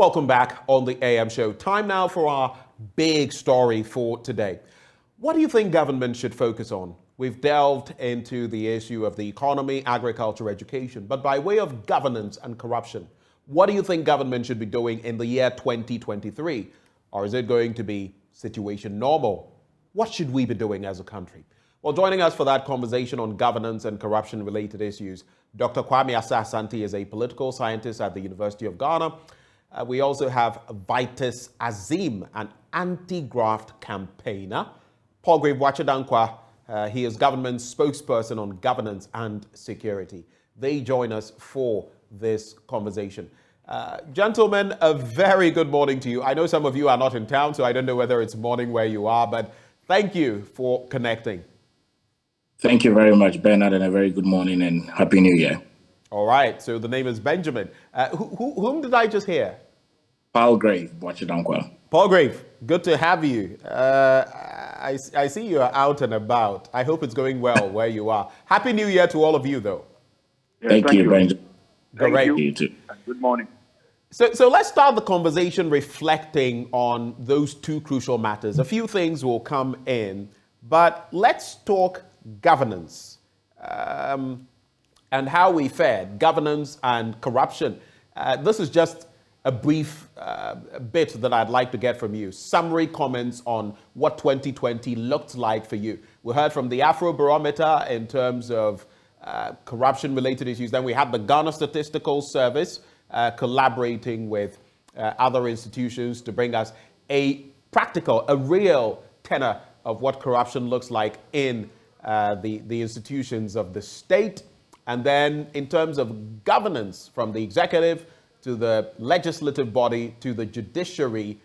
Welcome back on the AM show. Time now for our big story for today. What do you think government should focus on? We've delved into the issue of the economy, agriculture, education, but by way of governance and corruption, what do you think government should be doing in the year 2023? Or is it going to be situation normal? What should we be doing as a country? Well, joining us for that conversation on governance and corruption-related issues, Dr. Kwame Asah-Asante is a political scientist at the University of Ghana. We also have Vitus Azim, an anti-graft campaigner. Paul Grave-Wachadankwa, he is government spokesperson on governance and security. They join us for this conversation. Gentlemen, a very good morning to you. I know some of you are not in town, so I don't know whether it's morning where you are, but thank you for connecting. Thank you very much, Bernard, and a very good morning and Happy New Year. All right, so the name is Benjamin. Whom did I just hear? Paul Grave-Wachadankwa. Paul Grave, good to have you. I see you are out and about. I hope it's going well where you are. Happy New Year to all of you, though. Yes, thank you, Benjamin. Great. You too. Good morning. So let's start the conversation reflecting on those two crucial matters. A few things will come in, but let's talk governance and how we fared, governance and corruption. This is just a brief bit that I'd like to get from you. Summary comments on what 2020 looked like for you. We heard from the Afrobarometer in terms of corruption-related issues. Then we had the Ghana Statistical Service collaborating with other institutions to bring us a practical, a real tenor of what corruption looks like in the institutions of the state. And then in terms of governance, from the executive to the legislative body to the judiciary,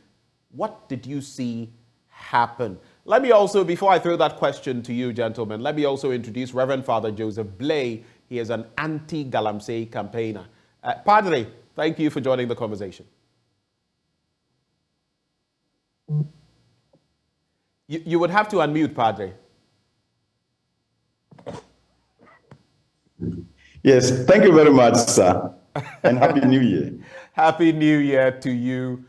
what did you see happen? Let me also, before I throw that question to you, gentlemen, let me also introduce Reverend Father Joseph Blay. He is an anti-Galamsey campaigner. Padre, thank you for joining the conversation. You would have to unmute, Padre. Yes, thank you very much, sir. And Happy New Year. Happy New Year to you,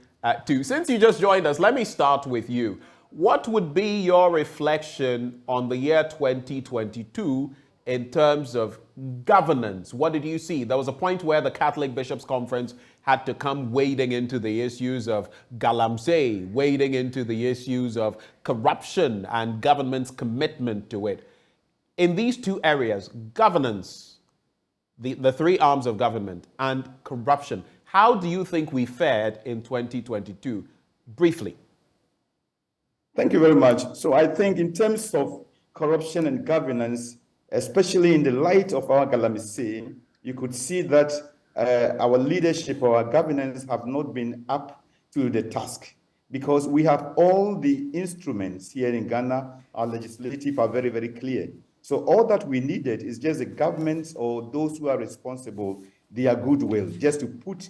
too. Since you just joined us, let me start with you. What would be your reflection on the year 2022 in terms of governance? What did you see? There was a point where the Catholic Bishops' Conference had to come wading into the issues of Galamsey, wading into the issues of corruption and government's commitment to it. In these two areas, governance, the three arms of government, and corruption, how do you think we fared in 2022? Briefly. Thank you very much. So I think in terms of corruption and governance, especially in the light of our Galamsey, you could see that our leadership or our governance have not been up to the task, because we have all the instruments here in Ghana. Our legislative are very, very clear. So all that we needed is just the governments or those who are responsible, their goodwill, just to put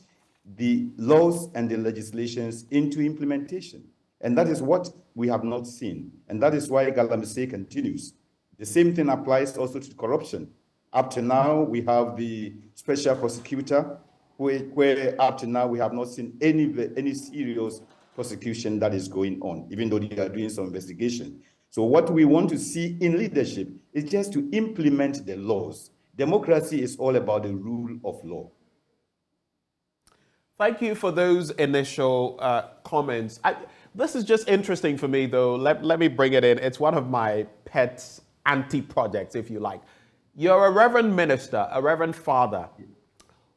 the laws and the legislations into implementation. And that is what we have not seen. And that is why Galamsey continues. The same thing applies also to corruption. Up to now, we have the special prosecutor, where up to now we have not seen any serious prosecution that is going on, even though they are doing some investigation. So what we want to see in leadership is just to implement the laws. Democracy is all about the rule of law. Thank you for those initial comments. This is just interesting for me, though. Let me bring it in. It's one of my pet anti-projects, if you like. You're a reverend minister, a reverend father.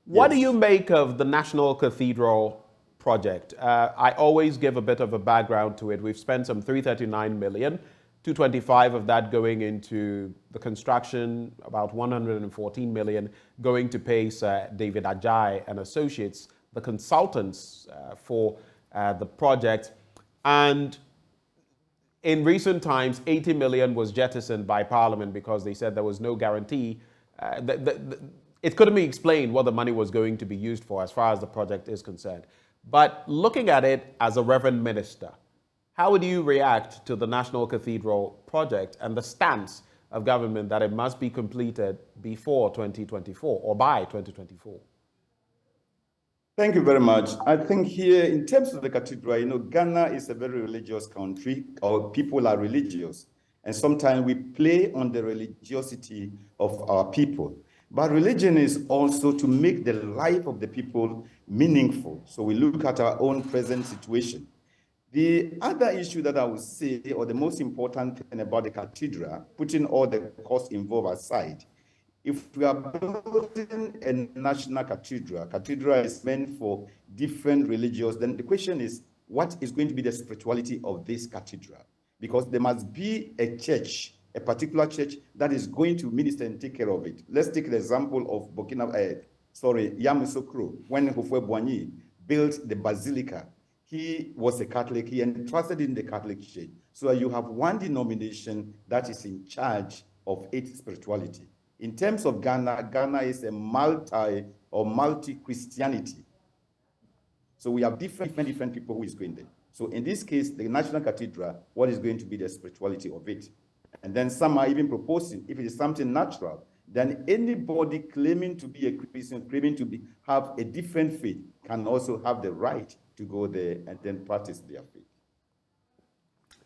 What do you make of the National Cathedral project? I always give a bit of a background to it. We've spent some 339 million. 225 of that going into the construction, about 114 million going to pay David Ajay and Associates, the consultants for the project. And in recent times, 80 million was jettisoned by Parliament because they said there was no guarantee. It couldn't be explained what the money was going to be used for as far as the project is concerned. But looking at it as a reverend minister, how would you react to the National Cathedral project and the stance of government that it must be completed before 2024 or by 2024? Thank you very much. I think here, in terms of the cathedral, Ghana is a very religious country. Our people are religious. And sometimes we play on the religiosity of our people. But religion is also to make the life of the people meaningful. So we look at our own present situation. The other issue that I would say, or the most important thing about the cathedral, putting all the costs involved aside, if we are building a national cathedral is meant for different religions, then the question is, what is going to be the spirituality of this cathedral? Because there must be a church, a particular church that is going to minister and take care of it. Let's take the example of Yamoussoukro, when Houphouët Boigny built the basilica. He was a Catholic, he entrusted in the Catholic Church. So you have one denomination that is in charge of its spirituality. In terms of Ghana, Ghana is a multi-Christianity. So we have different people who is going there. So in this case, the National Cathedral, what is going to be the spirituality of it? And then some are even proposing, if it is something natural, then anybody claiming to be a Christian, claiming to have a different faith, can also have the right to go there and then practice their faith.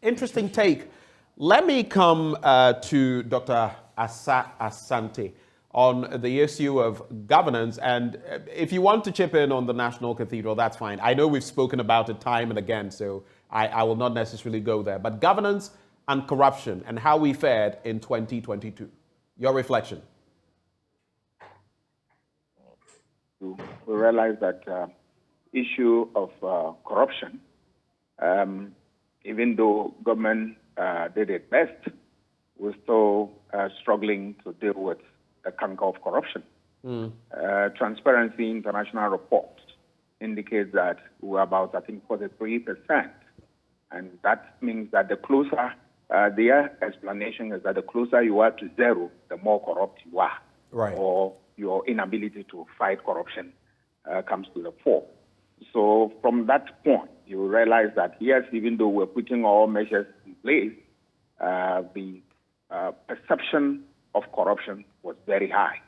Interesting take. Let me come to Dr. Asante on the issue of governance. And if you want to chip in on the National Cathedral, that's fine. I know we've spoken about it time and again, so I will not necessarily go there. But governance and corruption and how we fared in 2022. Your reflection. We realize that issue of corruption, even though government did its best, we're still struggling to deal with the canker of corruption. Transparency International report indicates that we're about, I think, 43%. And that means that the closer, their explanation is that the closer you are to zero, the more corrupt you are. Right. Or your inability to fight corruption comes to the fore. So from that point, you realize that, yes, even though we're putting all measures in place, the perception of corruption was very high.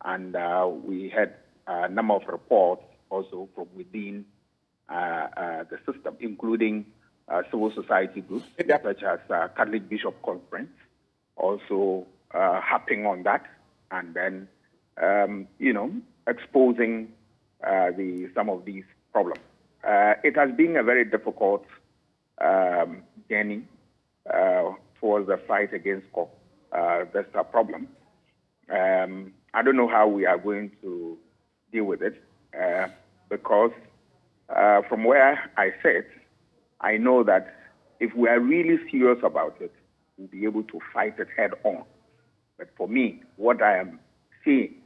And we had a number of reports also from within the system, including civil society groups, such as Catholic Bishop Conference, also harping on that, and then, exposing some of these problems. It has been a very difficult journey towards the fight against this problem. I don't know how we are going to deal with it because from where I sit, I know that if we are really serious about it, we'll be able to fight it head on. But for me, what I am seeing,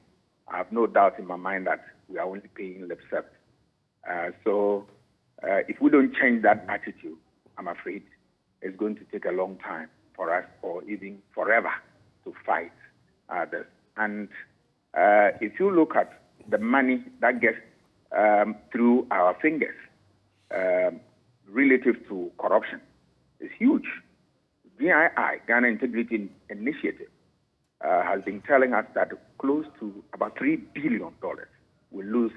I have no doubt in my mind that we are only paying lip service. So if we don't change that attitude, I'm afraid it's going to take a long time for us, or even forever, to fight this. And if you look at the money that gets through our fingers relative to corruption, it's huge. GII, Ghana Integrity Initiative, has been telling us that close to about $3 billion we lose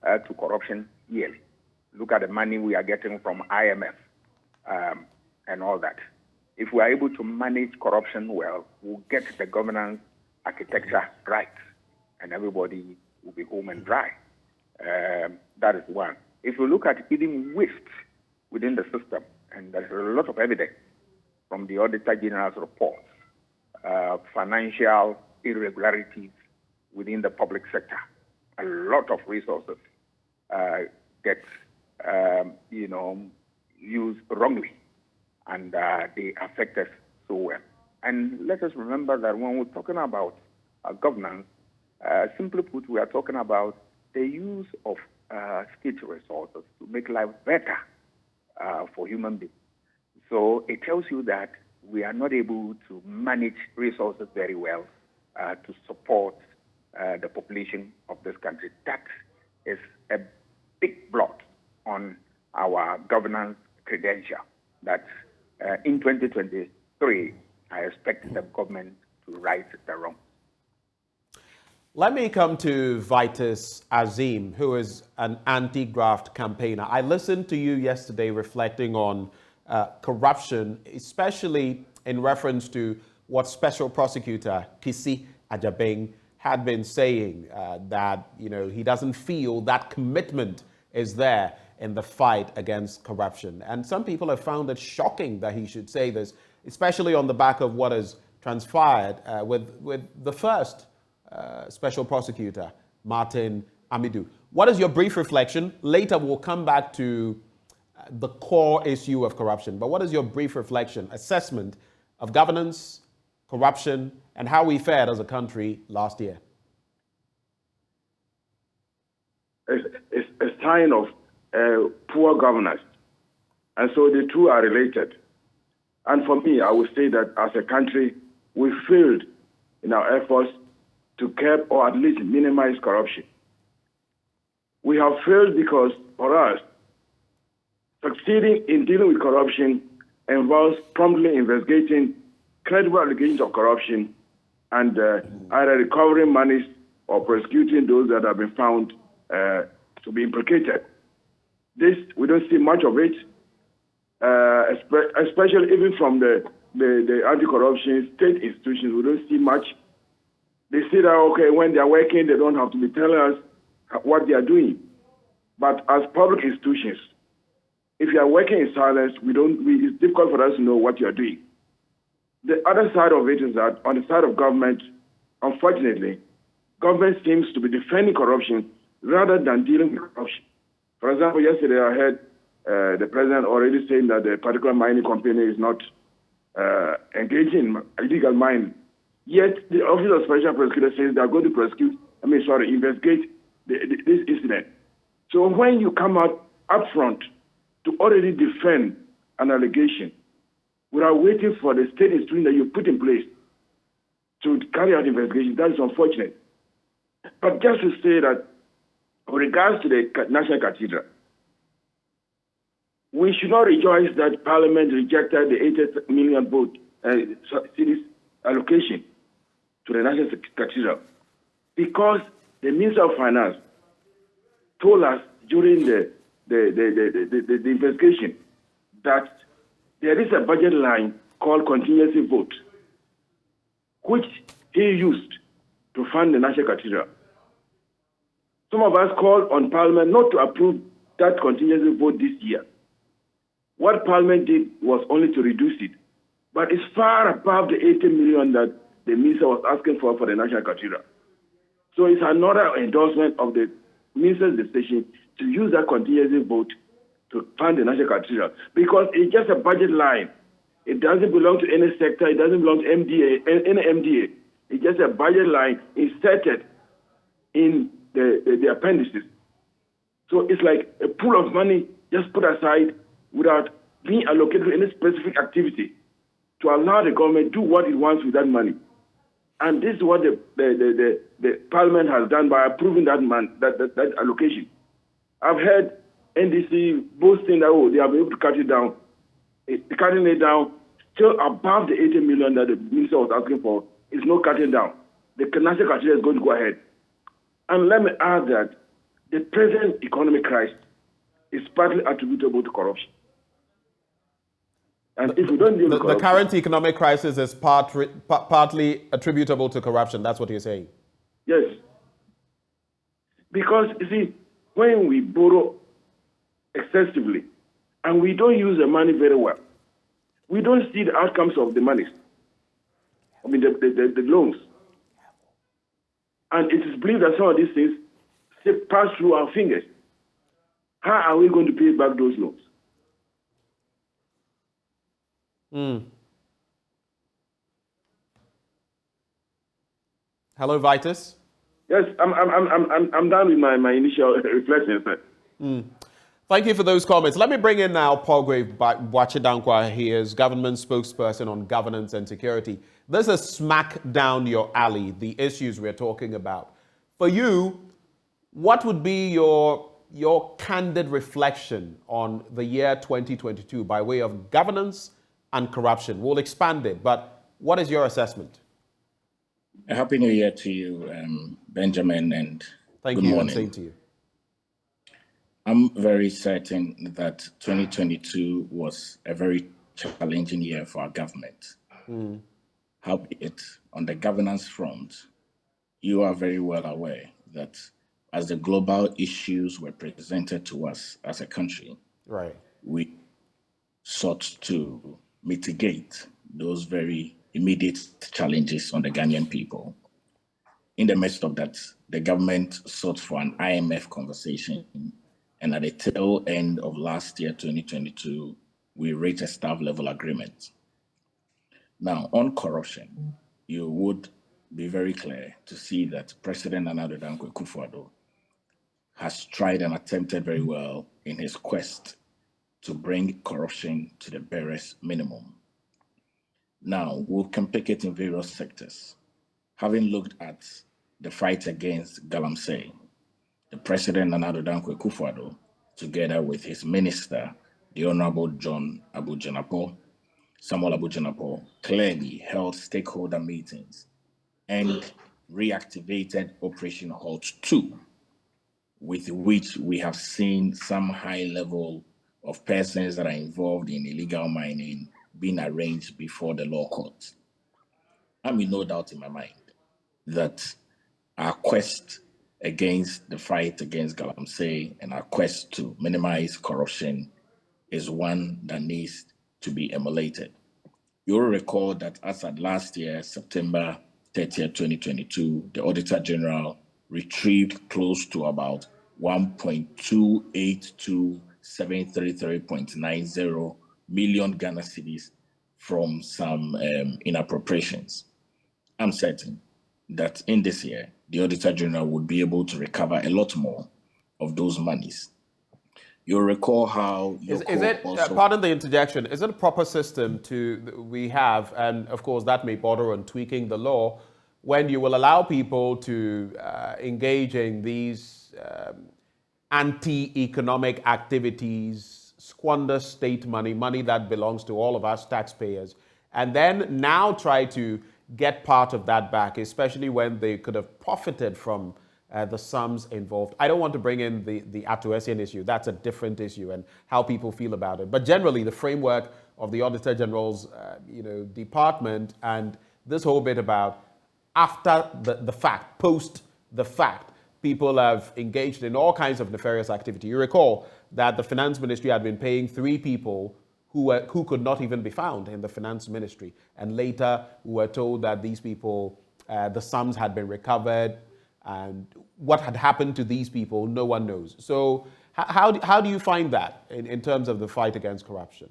to corruption yearly. Look at the money we are getting from IMF and all that. If we are able to manage corruption well, we'll get the governance architecture right, and everybody will be home and dry. That is one. If you look at even waste within the system, and there's a lot of evidence from the Auditor General's report, financial irregularities within the public sector. A lot of resources get, used wrongly, and they affect us so well. And let us remember that when we're talking about governance, simply put, we are talking about the use of state resources to make life better for human beings. So it tells you that we are not able to manage resources very well to support the population of this country. That is a big blot on our governance credential that in 2023, I expect the government to right the wrong. Let me come to Vitus Azim, who is an anti-graft campaigner. I listened to you yesterday reflecting on corruption, especially in reference to what Special Prosecutor Kisi Ajabeng had been saying, that he doesn't feel that commitment is there in the fight against corruption. And some people have found it shocking that he should say this, especially on the back of what has transpired with the first Special Prosecutor, Martin Amidu. What is your brief reflection? Later we'll come back to the core issue of corruption, but what is your brief reflection, assessment of governance, corruption, and how we fared as a country last year? It's a sign of poor governance, and so the two are related. And for me, I would say that as a country, we failed in our efforts to curb or at least minimize corruption. We have failed because, for us, succeeding in dealing with corruption involves promptly investigating credible allegations of corruption and either recovering monies or prosecuting those that have been found to be implicated. This, we don't see much of it, especially even from the anti-corruption state institutions. We don't see much. They say that, okay, when they are working, they don't have to be telling us what they are doing. But as public institutions, if you are working in silence, it's difficult for us to know what you are doing. The other side of it is that on the side of government, unfortunately, government seems to be defending corruption rather than dealing with corruption. For example, yesterday I heard the president already saying that the particular mining company is not engaging in illegal mining. Yet the Office of Special Prosecutor says they are going to investigate this incident. So when you come out upfront to already defend an allegation without waiting for the state institution that you put in place to carry out investigation, that is unfortunate. But just to say that with regards to the National Cathedral, we should not rejoice that Parliament rejected the 80 million vote cities allocation to the National Cathedral, because the Minister of Finance told us during the investigation that there is a budget line called contingency vote, which he used to fund the National Cathedral. Some of us called on Parliament not to approve that contingency vote this year. What Parliament did was only to reduce it, but it's far above the 80 million that the minister was asking for the National Cathedral. So it's another endorsement of the minister's decision to use that contingency vote to fund the National Cathedral, because it's just a budget line. It doesn't belong to any sector. It doesn't belong to any MDA. It's just a budget line inserted in the appendices. So it's like a pool of money just put aside without being allocated to any specific activity to allow the government to do what it wants with that money. And this is what the Parliament has done by approving that allocation. I've heard NDC boasting that they are able to cut it down. Cutting it down still above the 80 million that the minister was asking for. Is no cutting down. The National Cathedral is going to go ahead. And let me add that the present economic crisis is partly attributable to corruption. And if we don't deal with corruption, the current economic crisis is partly attributable to corruption. That's what you're saying? Yes. Because, you see, when we borrow excessively and we don't use the money very well, we don't see the outcomes of the money. I mean, the loans. And it is believed that some of these things pass through our fingers. How are we going to pay back those loans? Hello, Vitus. Yes, I'm done with my initial reflections, sir. Thank you for those comments. Let me bring in now Paul Wachidankwa. He is government spokesperson on governance and security. This is smack down your alley, the issues we're talking about. For you, what would be your candid reflection on the year 2022 by way of governance and corruption? We'll expand it, but what is your assessment? A happy New Year to you, Benjamin, and Thank good you, and morning. same to you. I'm very certain that 2022 was a very challenging year for our government. Howbeit, on the governance front, you are very well aware that as the global issues were presented to us as a country, Right. we sought to mitigate those very immediate challenges on the Ghanaian people. In the midst of that, the government sought for an IMF conversation, and at the tail end of last year, 2022, we reached a staff level agreement. Now, on corruption, you would be very clear to see that President Nana Addo Dankwa Akufo-Addo has tried and attempted very well in his quest to bring corruption to the barest minimum. Now, we can pick it in various sectors. Having looked at the fight against Galamsey, the President Nana Addo Dankwa Akufo-Addo, together with his minister, the Honorable John Abu-Janapo, Samuel Abu-Janapo, clearly held stakeholder meetings and reactivated Operation Halt 2, with which we have seen some high level of persons that are involved in illegal mining being arraigned before the law court. I'm in no doubt in my mind that our quest against the fight against Galamsey and our quest to minimize corruption is one that needs to be emulated. You'll recall that as at last year, September 30th, 2022, the Auditor General retrieved close to about 1.282733.90 million Ghana cedis from some inappropriations. I'm certain that in this year, the Auditor General would be able to recover a lot more of those monies. You'll recall how Is it, pardon the interjection, is it a proper system we have, and of course that may border on tweaking the law, when you will allow people to engage in these anti-economic activities, squander state money, money that belongs to all of us taxpayers, and then now try to get part of that back, especially when they could have profited from the sums involved. I don't want to bring in the Atuesian issue. That's a different issue and how people feel about it. But generally, the framework of the Auditor General's department and this whole bit about after the fact, post the fact, people have engaged in all kinds of nefarious activity. You recall that the Finance Ministry had been paying 3 people who could not even be found in the Finance Ministry. And later, we were told that these people, the sums had been recovered, and what had happened to these people, no one knows. So how do you find that in terms of the fight against corruption?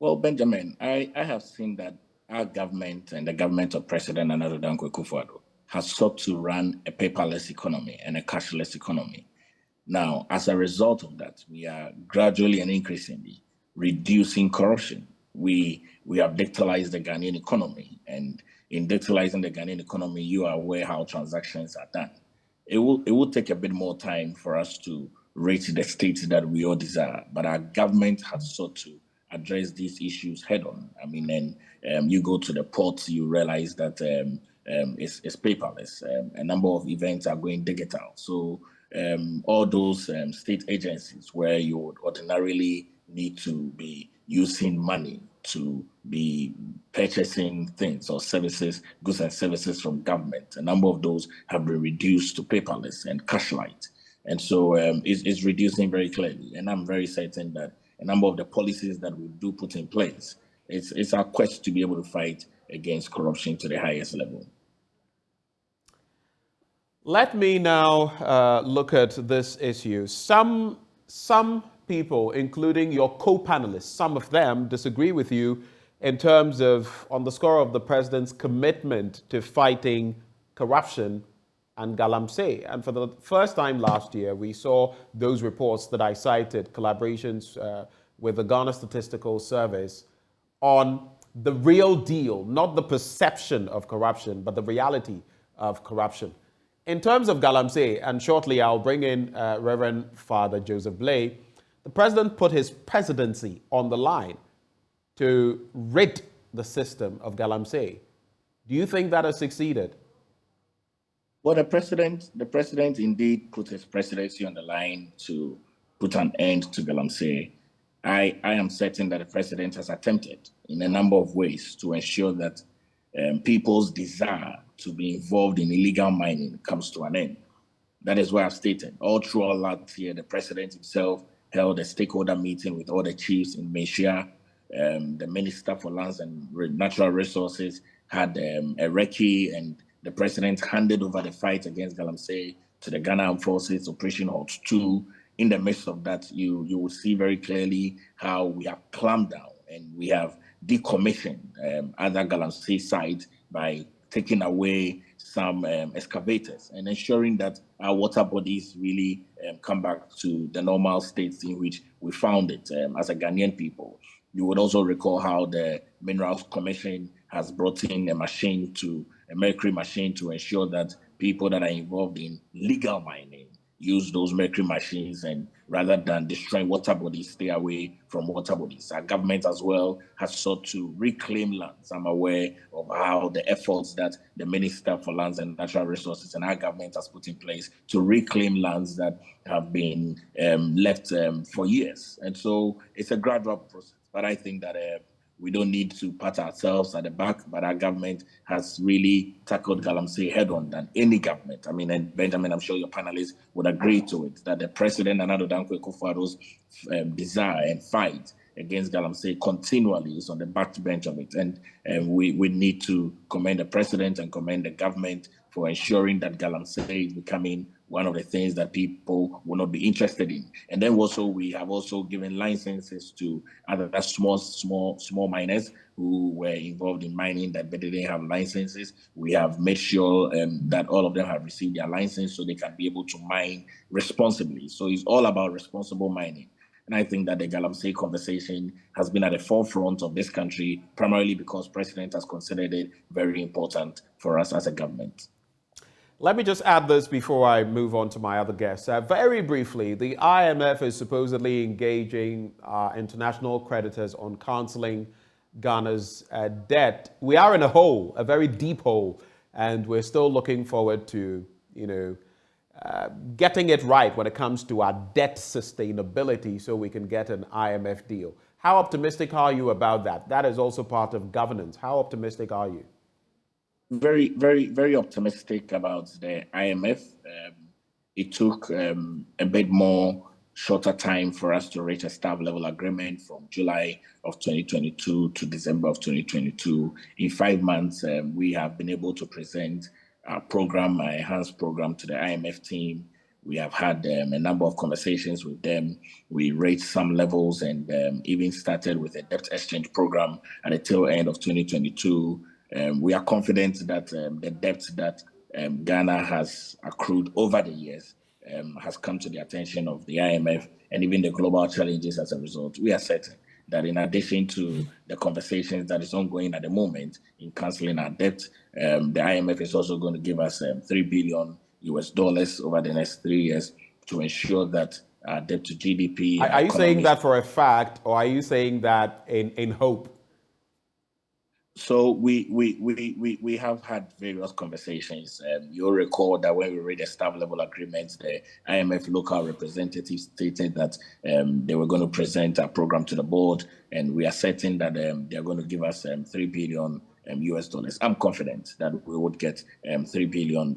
Well, Benjamin, I have seen that our government and the government of President Nana Addo Dankwa Akufo-Addo has sought to run a paperless economy and a cashless economy. Now, as a result of that, we are gradually and increasingly reducing corruption. We have digitalized the Ghanaian economy, and in digitalizing the Ghanaian economy, you are aware how transactions are done. It will take a bit more time for us to reach the state that we all desire, but our government has sought to address these issues head on. I mean, and you go to the ports, you realize that it's paperless. A number of events are going digital. So all those state agencies where you would ordinarily need to be using money to be purchasing things or services, goods and services from government, a number of those have been reduced to paperless and cashlight. And so it's reducing very clearly. And I'm very certain that a number of the policies that we do put in place, it's our quest to be able to fight against corruption to the highest level. Let me now look at this issue. Some people, including your co-panelists, some of them disagree with you in terms of, on the score of the president's commitment to fighting corruption and Galamsey. And for the first time last year, we saw those reports that I cited, collaborations with the Ghana Statistical Service on the real deal, not the perception of corruption, but the reality of corruption. In terms of Galamsey, and shortly I'll bring in Reverend Father Joseph Blay, the president put his presidency on the line to rid the system of Galamsey. Do you think that has succeeded? Well, the president indeed put his presidency on the line to put an end to Galamsey. I am certain that the president has attempted in a number of ways to ensure that people's desire to be involved in illegal mining comes to an end. That is why I've stated all throughout last year, the president himself held a stakeholder meeting with all the chiefs in Mesia. The Minister for Lands and Natural Resources had a recce, and the president handed over the fight against Galamsey to the Ghana Armed Forces, Operation Hot 2. In the midst of that, you will see very clearly how we have clamped down and we have decommissioned other Galamsey sites by taking away some excavators and ensuring that our water bodies really come back to the normal states in which we found it as a Ghanaian people. You would also recall how the Minerals Commission has brought in a mercury machine to ensure that people that are involved in legal mining use those mercury machines, and rather than destroying water bodies, stay away from water bodies. Our government as well has sought to reclaim lands. I'm aware of how the efforts that the Minister for Lands and Natural Resources and our government has put in place to reclaim lands that have been left for years. And so it's a gradual process, but I think that we don't need to pat ourselves at the back, but our government has really tackled Galamsey head-on than any government. I mean, and Benjamin, I'm sure your panelists would agree to it, that the president and Nana Dankwa Akufo-Addo's desire and fight against Galamsey continually is on the backbench of it. And we need to commend the president and commend the government for ensuring that Galamsey is becoming one of the things that people will not be interested in. And then also we have also given licenses to other small miners who were involved in mining that they didn't have licenses. We have made sure that all of them have received their license so they can be able to mine responsibly. So it's all about responsible mining. And I think that the Galamsey conversation has been at the forefront of this country, primarily because the president has considered it very important for us as a government. Let me just add this before I move on to my other guests. Very briefly, the IMF is supposedly engaging international creditors on cancelling Ghana's debt. We are in a hole, a very deep hole, and we're still looking forward to, getting it right when it comes to our debt sustainability so we can get an IMF deal. How optimistic are you about that? That is also part of governance. How optimistic are you? Very, very, very optimistic about the IMF. It took a bit more shorter time for us to reach a staff level agreement from July of 2022 to December of 2022. In 5 months, we have been able to present our program, our enhanced program, to the IMF team. We have had a number of conversations with them. We raised some levels and even started with a debt exchange program at the tail end of 2022. We are confident that the debt that Ghana has accrued over the years has come to the attention of the IMF and even the global challenges as a result. We are certain that in addition to the conversations that is ongoing at the moment in cancelling our debt, the IMF is also going to give us $3 billion over the next 3 years to ensure that our debt to GDP. Are you saying that for a fact, or are you saying that in hope? So we have had various conversations. You'll recall that when we read the staff level agreements, the IMF local representatives stated that they were going to present a program to the board, and we are certain that they're going to give us $3 billion. I'm confident that we would get $3 billion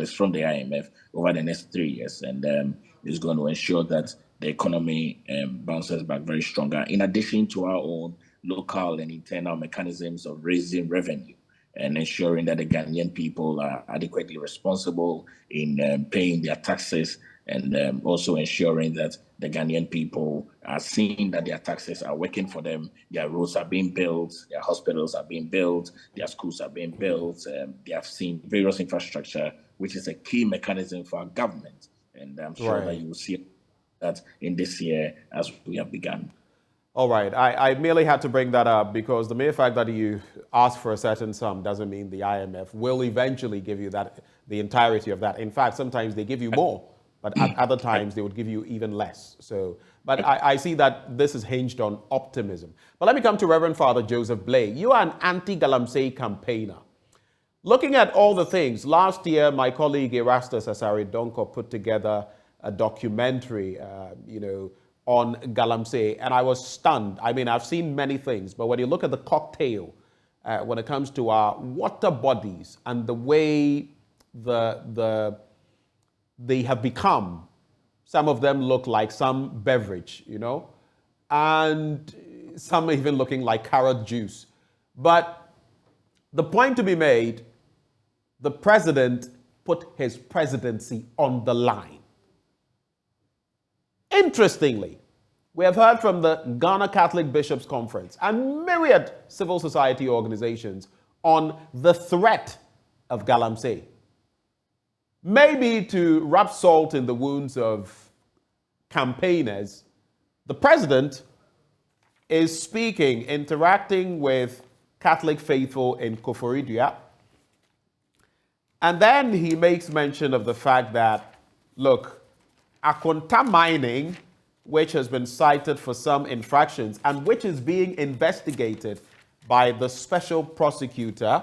from the IMF over the next 3 years, and it's going to ensure that the economy bounces back very stronger. In addition to our own local and internal mechanisms of raising revenue and ensuring that the Ghanaian people are adequately responsible in paying their taxes, and also ensuring that the Ghanaian people are seeing that their taxes are working for them, their roads are being built, their hospitals are being built, their schools are being built, they have seen various infrastructure, which is a key mechanism for our government. And I'm sure that you will see that in this year as we have begun. All right. I merely had to bring that up because the mere fact that you ask for a certain sum doesn't mean the IMF will eventually give you that, the entirety of that. In fact, sometimes they give you more, but at other times they would give you even less. So, but I see that this is hinged on optimism. But let me come to Reverend Father Joseph Blay. You are an anti-Galamsey campaigner. Looking at all the things, last year my colleague Erastus Asare-Donko put together a documentary, on Galamsey, and I was stunned. I mean, I've seen many things, but when you look at the cocktail, when it comes to our water bodies and the way they have become, some of them look like some beverage, and some even looking like carrot juice. But the point to be made, the president put his presidency on the line. Interestingly, we have heard from the Ghana Catholic Bishops' Conference and myriad civil society organizations on the threat of Galamsey. Maybe to rub salt in the wounds of campaigners, the president is speaking, interacting with Catholic faithful in Koforidua, and then he makes mention of the fact that, look, Akonta mining, which has been cited for some infractions and which is being investigated by the special prosecutor,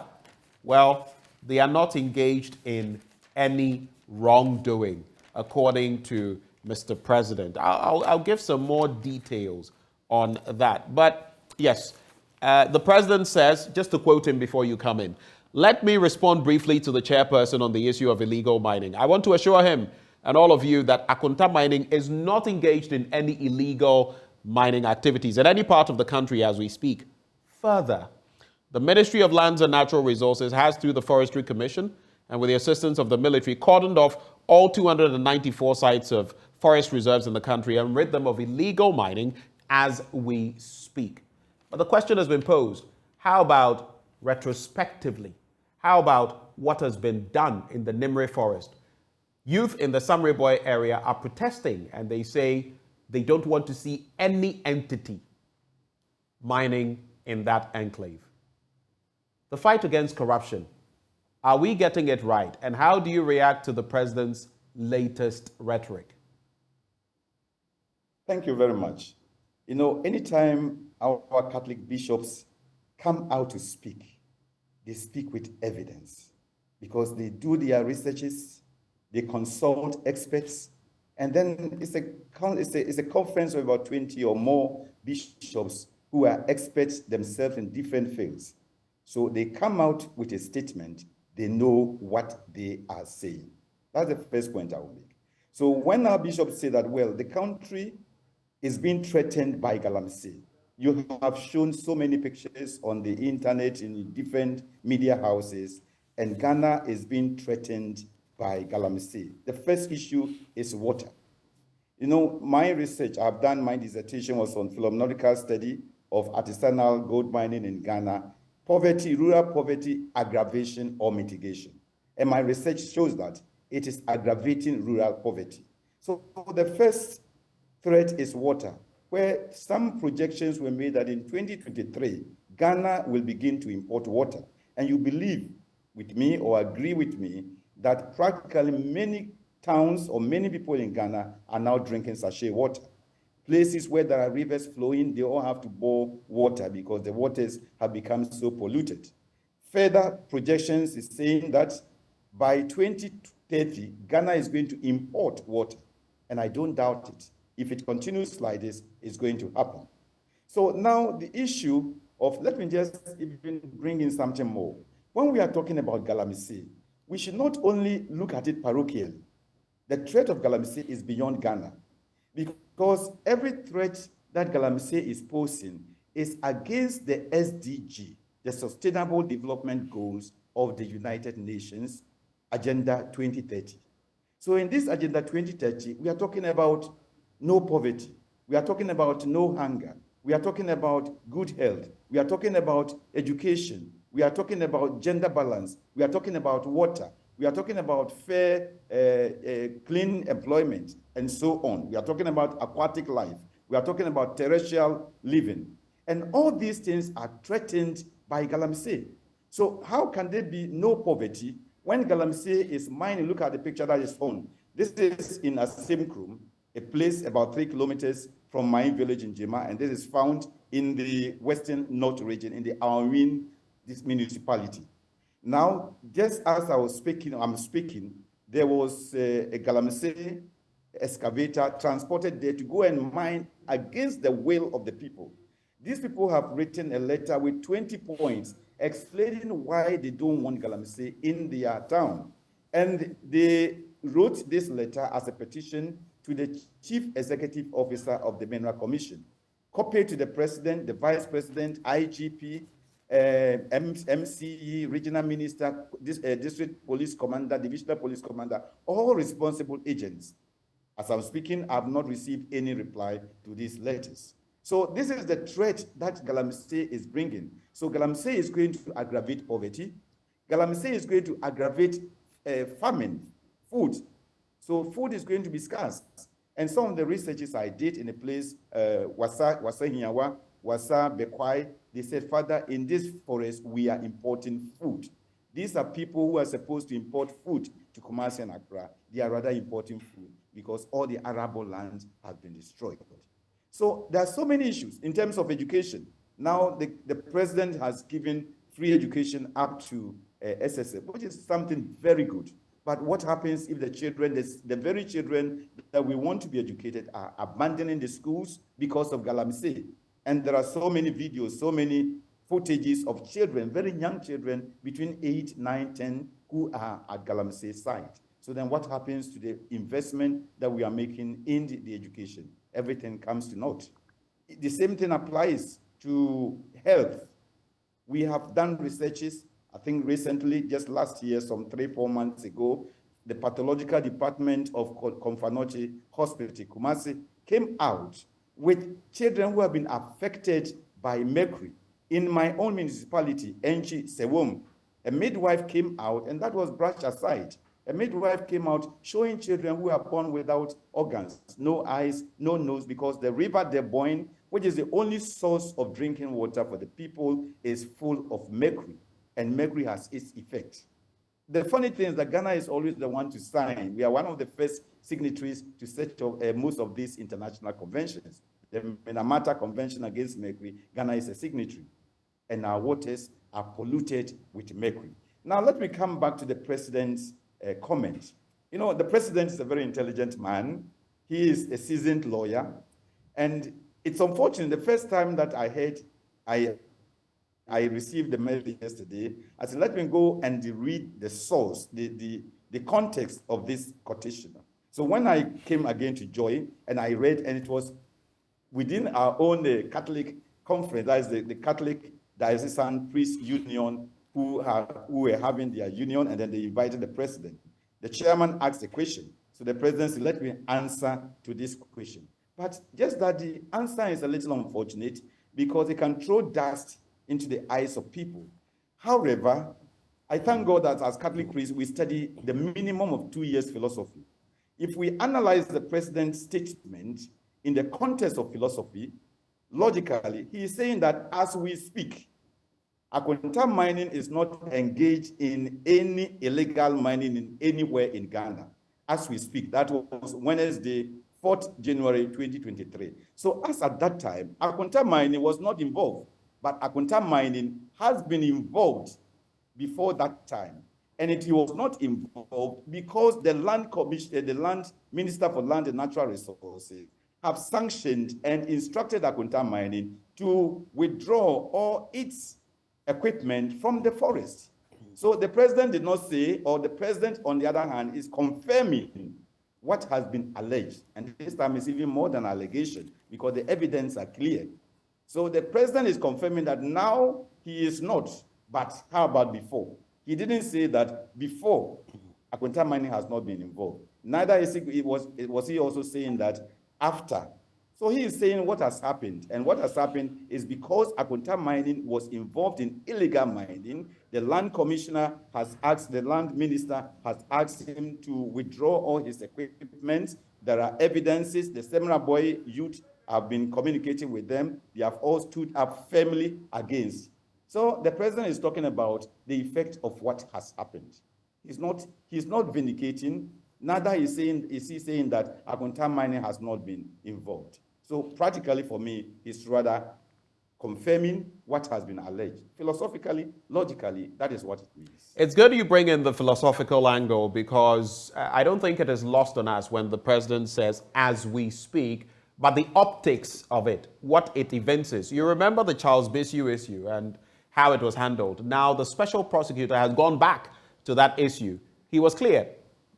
well, they are not engaged in any wrongdoing, according to Mr. President. I'll give some more details on that. But yes, the president says, just to quote him before you come in, "Let me respond briefly to the chairperson on the issue of illegal mining. I want to assure him and all of you that Akonta Mining is not engaged in any illegal mining activities in any part of the country as we speak. Further, the Ministry of Lands and Natural Resources has, through the Forestry Commission and with the assistance of the military, cordoned off all 294 sites of forest reserves in the country and rid them of illegal mining as we speak." But the question has been posed, how about retrospectively? How about what has been done in the Nimre Forest? Youth in the Samre Boy area are protesting, and they say they don't want to see any entity mining in that enclave. The fight against corruption, are we getting it right? And how do you react to the president's latest rhetoric? Thank you very much. Anytime our Catholic bishops come out to speak, they speak with evidence because they do their researches, they consult experts, and then it's a conference of about 20 or more bishops who are experts themselves in different fields. So they come out with a statement, they know what they are saying. That's the first point I will make. So when our bishops say that, well, the country is being threatened by Galamsey, you have shown so many pictures on the internet in different media houses, and Ghana is being threatened by Galamsey. The first issue is water. My research, I've done, my dissertation was on philosophical study of artisanal gold mining in Ghana, poverty, rural poverty, aggravation or mitigation. And my research shows that it is aggravating rural poverty. So the first threat is water, where some projections were made that in 2023, Ghana will begin to import water. And you believe with me or agree with me that practically many towns or many people in Ghana are now drinking sachet water. Places where there are rivers flowing, they all have to bore water because the waters have become so polluted. Further projections is saying that by 2030, Ghana is going to import water. And I don't doubt it. If it continues like this, it's going to happen. So now the issue of, let me just even bring in something more. When we are talking about Galamsey, we should not only look at it parochially. The threat of Galamsey is beyond Ghana, because every threat that Galamsey is posing is against the SDG, the Sustainable Development Goals of the United Nations, Agenda 2030. So in this Agenda 2030, we are talking about no poverty. We are talking about no hunger. We are talking about good health. We are talking about education. We are talking about gender balance. We are talking about water. We are talking about fair, clean employment, and so on. We are talking about aquatic life. We are talking about terrestrial living. And all these things are threatened by Galamsey. So how can there be no poverty when Galamsey is mining? Look at the picture that is on. This is in Asimkrum, a place about 3 kilometers from my village in Jema, and this is found in the Western North region, in the Awin, this municipality. Now, just as I'm speaking, there was a Galamsey excavator transported there to go and mine against the will of the people. These people have written a letter with 20 points explaining why they don't want Galamsey in their town. And they wrote this letter as a petition to the Chief Executive Officer of the Mineral Commission, copied to the President, the Vice President, IGP, MCE, Regional Minister, District Police Commander, Divisional Police Commander, all responsible agents. As I'm speaking, I have not received any reply to these letters. So this is the threat that Galamsey is bringing. So Galamsey is going to aggravate poverty. Galamsey is going to aggravate famine, food. So food is going to be scarce. And some of the researches I did in a place, Wasa Hinyawa, Wasa Bekwai, they said, Father, in this forest, we are importing food. These are people who are supposed to import food to Kumasi and Accra. They are rather importing food because all the arable land has been destroyed. So there are so many issues in terms of education. Now the president has given free education up to SSA, which is something very good. But what happens if the children, the very children that we want to be educated are abandoning the schools because of Galamsey? And there are so many videos, so many footages of children, very young children between 8, 9, 10, who are at Galamsey site. So then what happens to the investment that we are making in the education? Everything comes to naught. The same thing applies to health. We have done researches, I think recently, just last year, some 3-4 months ago, the pathological department of Komfanoche Hospital, Kumasi, came out with children who have been affected by mercury. In my own municipality, Enchi Sewom, a midwife came out, and that was brushed aside. A midwife came out showing children who are born without organs, no eyes, no nose, because the river Deboyne, which is the only source of drinking water for the people, is full of mercury, and mercury has its effect. The funny thing is that Ghana is always the one to sign. We are one of the first signatories to set up most of these international conventions. The Minamata Convention Against Mercury, Ghana is a signatory, and our waters are polluted with mercury. Now, let me come back to the president's comment. You know, the president is a very intelligent man. He is a seasoned lawyer. And it's unfortunate, the first time that I heard, I received the mail yesterday, I said, let me go and read the source, the context of this quotation. So when I came again to Joy, and I read, and it was within our own Catholic conference, that is the Catholic Diocesan Priest Union, who were having their union, and then they invited the president. The chairman asked a question. So the president said, let me answer to this question. But just that the answer is a little unfortunate because it can throw dust into the eyes of people. However, I thank God that as Catholic priests, we study the minimum of 2 years philosophy. If we analyze the president's statement in the context of philosophy, logically, he is saying that as we speak, Akonta mining is not engaged in any illegal mining in anywhere in Ghana. As we speak, that was Wednesday, 4th January 2023. So as at that time, Akonta mining was not involved, but Akonta mining has been involved before that time. And it was not involved because the land commission, the land minister for land and natural resources have sanctioned and instructed Akonta mining to withdraw all its equipment from the forest. So the president did not say, or the president, on the other hand, is confirming what has been alleged. And this time is even more than allegation because the evidence are clear. So the president is confirming that now he is not, but how about before? He didn't say that before Akonta mining has not been involved. Neither was he also saying that after. So he is saying what has happened, and what has happened is because Akonta mining was involved in illegal mining, the land commissioner has asked, the land minister has asked him to withdraw all his equipment. There are evidences. The Semina Boy youth have been communicating with them. They have all stood up firmly against. So the president is talking about the effect of what has happened. He's not vindicating, neither is he saying that Akonta mining has not been involved. So practically for me, it's rather confirming what has been alleged. Philosophically, logically, that is what it means. It's good you bring in the philosophical angle, because I don't think it is lost on us when the president says, as we speak, but the optics of it, what it evinces. You remember the Charles Bissiou issue and how it was handled. Now the special prosecutor has gone back to that issue. He was clear.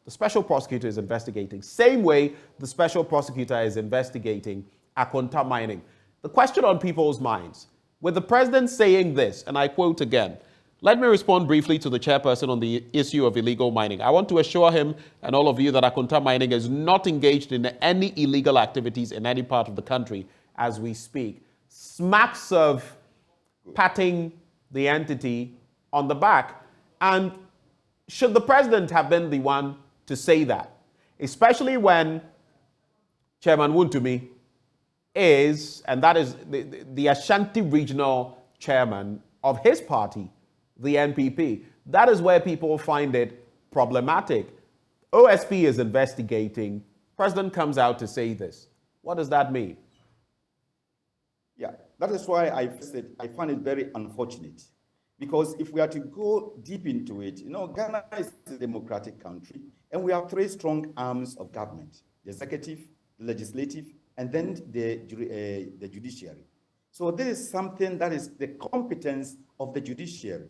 The special prosecutor is investigating. Same way the special prosecutor is investigating Akonta mining. The question on people's minds, with the president saying this, and I quote again, let me respond briefly to the chairperson on the issue of illegal mining. I want to assure him and all of you that Akonta mining is not engaged in any illegal activities in any part of the country as we speak. Smacks of patting the entity on the back. And should the president have been the one to say that, especially when Chairman Wontumi is, and that is the Ashanti regional chairman of his party, the NPP. That is where people find it problematic. OSP is investigating. President comes out to say this. What does that mean? Yeah, that is why I said I find it very unfortunate. Because if we are to go deep into it, Ghana is a democratic country, and we have three strong arms of government: the executive, the legislative, and then the judiciary. So this is something that is the competence of the judiciary.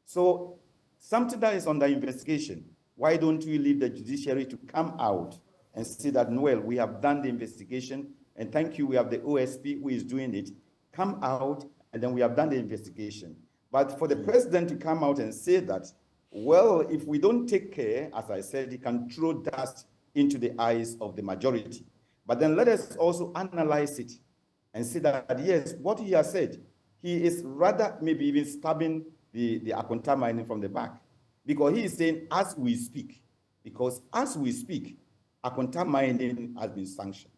So something that is under investigation, why don't we leave the judiciary to come out and say that, well, we have done the investigation, and thank you, we have the OSP who is doing it, come out, and then we have done the investigation. But for the president to come out and say that, well, if we don't take care, as I said, he can throw dust into the eyes of the majority. But then let us also analyze it and see that, yes, what he has said, he is rather maybe even stabbing the Akonta mining from the back. Because he is saying, as we speak. Because as we speak, Akonta mining has been sanctioned.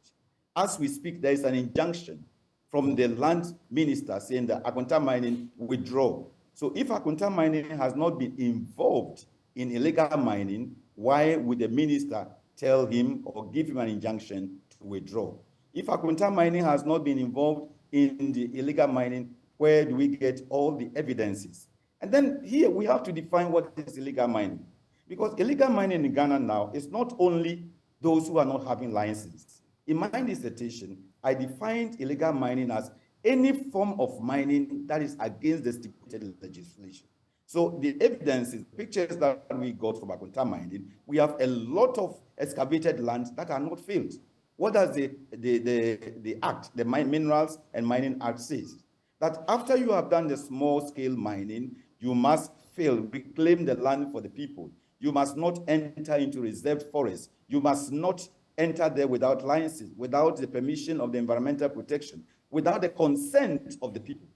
As we speak, there is an injunction from the land minister saying that Akonta mining withdraw. So if Akonta mining has not been involved in illegal mining, why would the minister tell him or give him an injunction to withdraw? If Akonta mining has not been involved in the illegal mining, where do we get all the evidences? And then here we have to define what is illegal mining. Because illegal mining in Ghana now is not only those who are not having licenses. In my dissertation, I defined illegal mining as any form of mining that is against the stipulated legislation. So the evidences, pictures that we got from Akonta mining, we have a lot of excavated lands that are not filled. What does the Act, the Minerals and Mining Act says? That after you have done the small-scale mining, you must reclaim the land for the people. You must not enter into reserved forests. You must not enter there without licenses, without the permission of the environmental protection, without the consent of the people.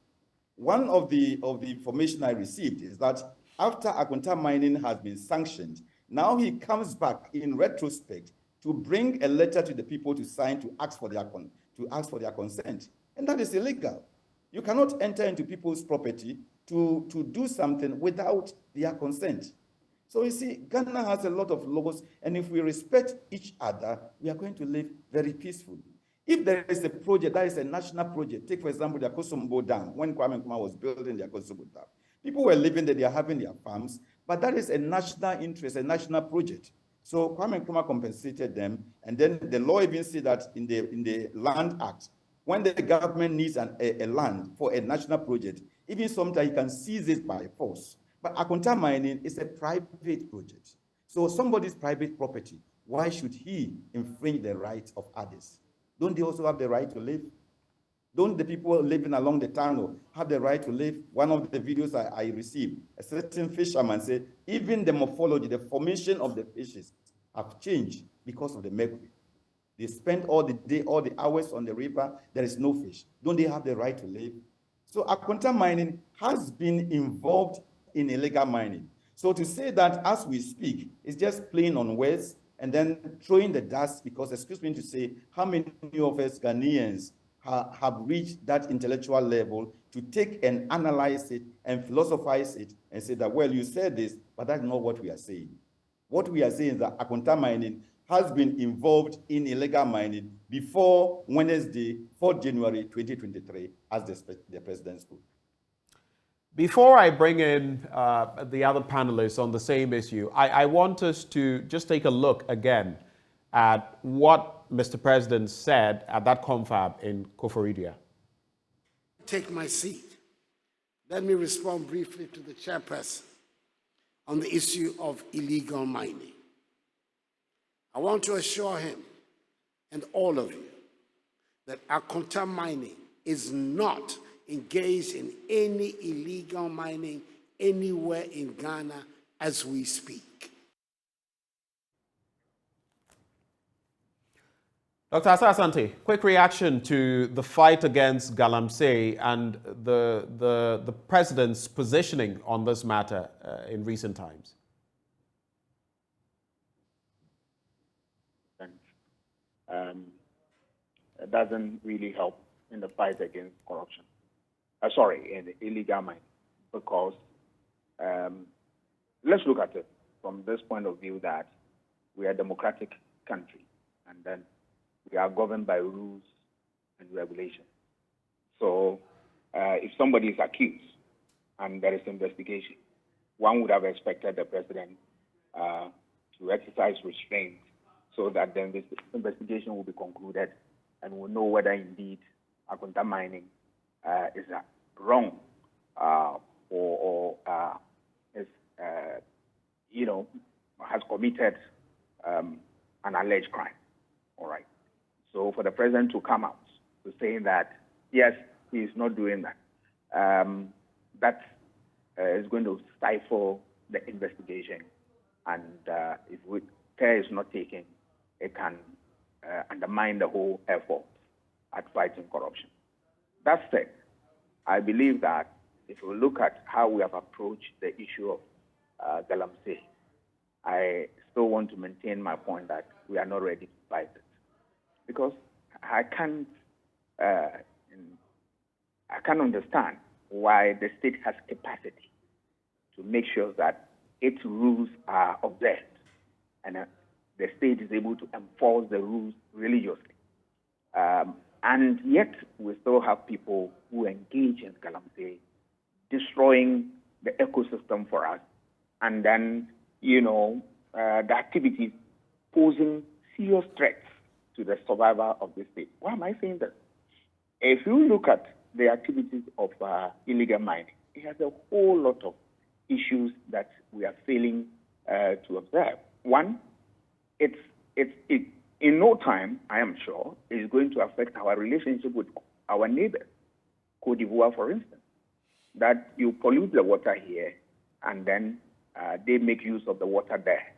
One of the information I received is that after Akonta mining has been sanctioned, now he comes back in retrospect to bring a letter to the people to sign to ask for their consent. And that is illegal. You cannot enter into people's property to do something without their consent. So you see, Ghana has a lot of laws, and if we respect each other, we are going to live very peacefully. If there is a project that is a national project, take for example the Akosombo Dam, when Kwame Nkrumah was building the Akosombo Dam, people were living there, they are having their farms, but that is a national interest, a national project. So Kwame Nkrumah compensated them, and then the law even said that in the Land Act, when the government needs a land for a national project, even sometimes you can seize it by force. But Akonta mining is a private project. So somebody's private property, why should he infringe the rights of others? Don't they also have the right to live? Don't the people living along the tunnel have the right to live? One of the videos I received, a certain fisherman said, even the morphology, the formation of the fishes have changed because of the mercury. They spend all the day, all the hours on the river, there is no fish. Don't they have the right to live? So Akonta mining has been involved in illegal mining. So to say that as we speak, it's just playing on words and then throwing the dust, because, excuse me to say, how many of us Ghanaians have reached that intellectual level to take and analyze it and philosophize it and say that, well, you said this, but that's not what we are saying. What we are saying is that Akonta mining has been involved in illegal mining before Wednesday, 4th January 2023, as the president spoke. Before I bring in the other panelists on the same issue, I want us to just take a look again at what Mr. President said at that confab in Koforidua. Take my seat. Let me respond briefly to the chairperson on the issue of illegal mining. I want to assure him and all of you that Akonta Mining is not engaged in any illegal mining anywhere in Ghana as we speak. Dr. Asante, quick reaction to the fight against Galamsey and the president's positioning on this matter in recent times. It doesn't really help in the fight against corruption. In the illegal mining, because let's look at it from this point of view that we are a democratic country, and then we are governed by rules and regulations. So if somebody is accused and there is investigation, one would have expected the president to exercise restraint so that then this investigation will be concluded and we'll know whether indeed Akonta Mining is wrong or is, has committed an alleged crime. All right. So for the president to come out to say that, yes, he is not doing that, that is going to stifle the investigation. And if care is not taken, it can undermine the whole effort at fighting corruption. That said, I believe that if we look at how we have approached the issue of Galamsey, I still want to maintain my point that we are not ready to fight it. Because I can't understand why the state has capacity to make sure that its rules are observed and the state is able to enforce the rules religiously. And yet we still have people who engage in Galamsey, destroying the ecosystem for us, and then, the activities posing serious threats to the survival of the state. Why am I saying that? If you look at the activities of illegal mining, it has a whole lot of issues that we are failing to observe. One, it in no time, I am sure, is going to affect our relationship with our neighbors. Côte d'Ivoire, for instance, that you pollute the water here and then they make use of the water there.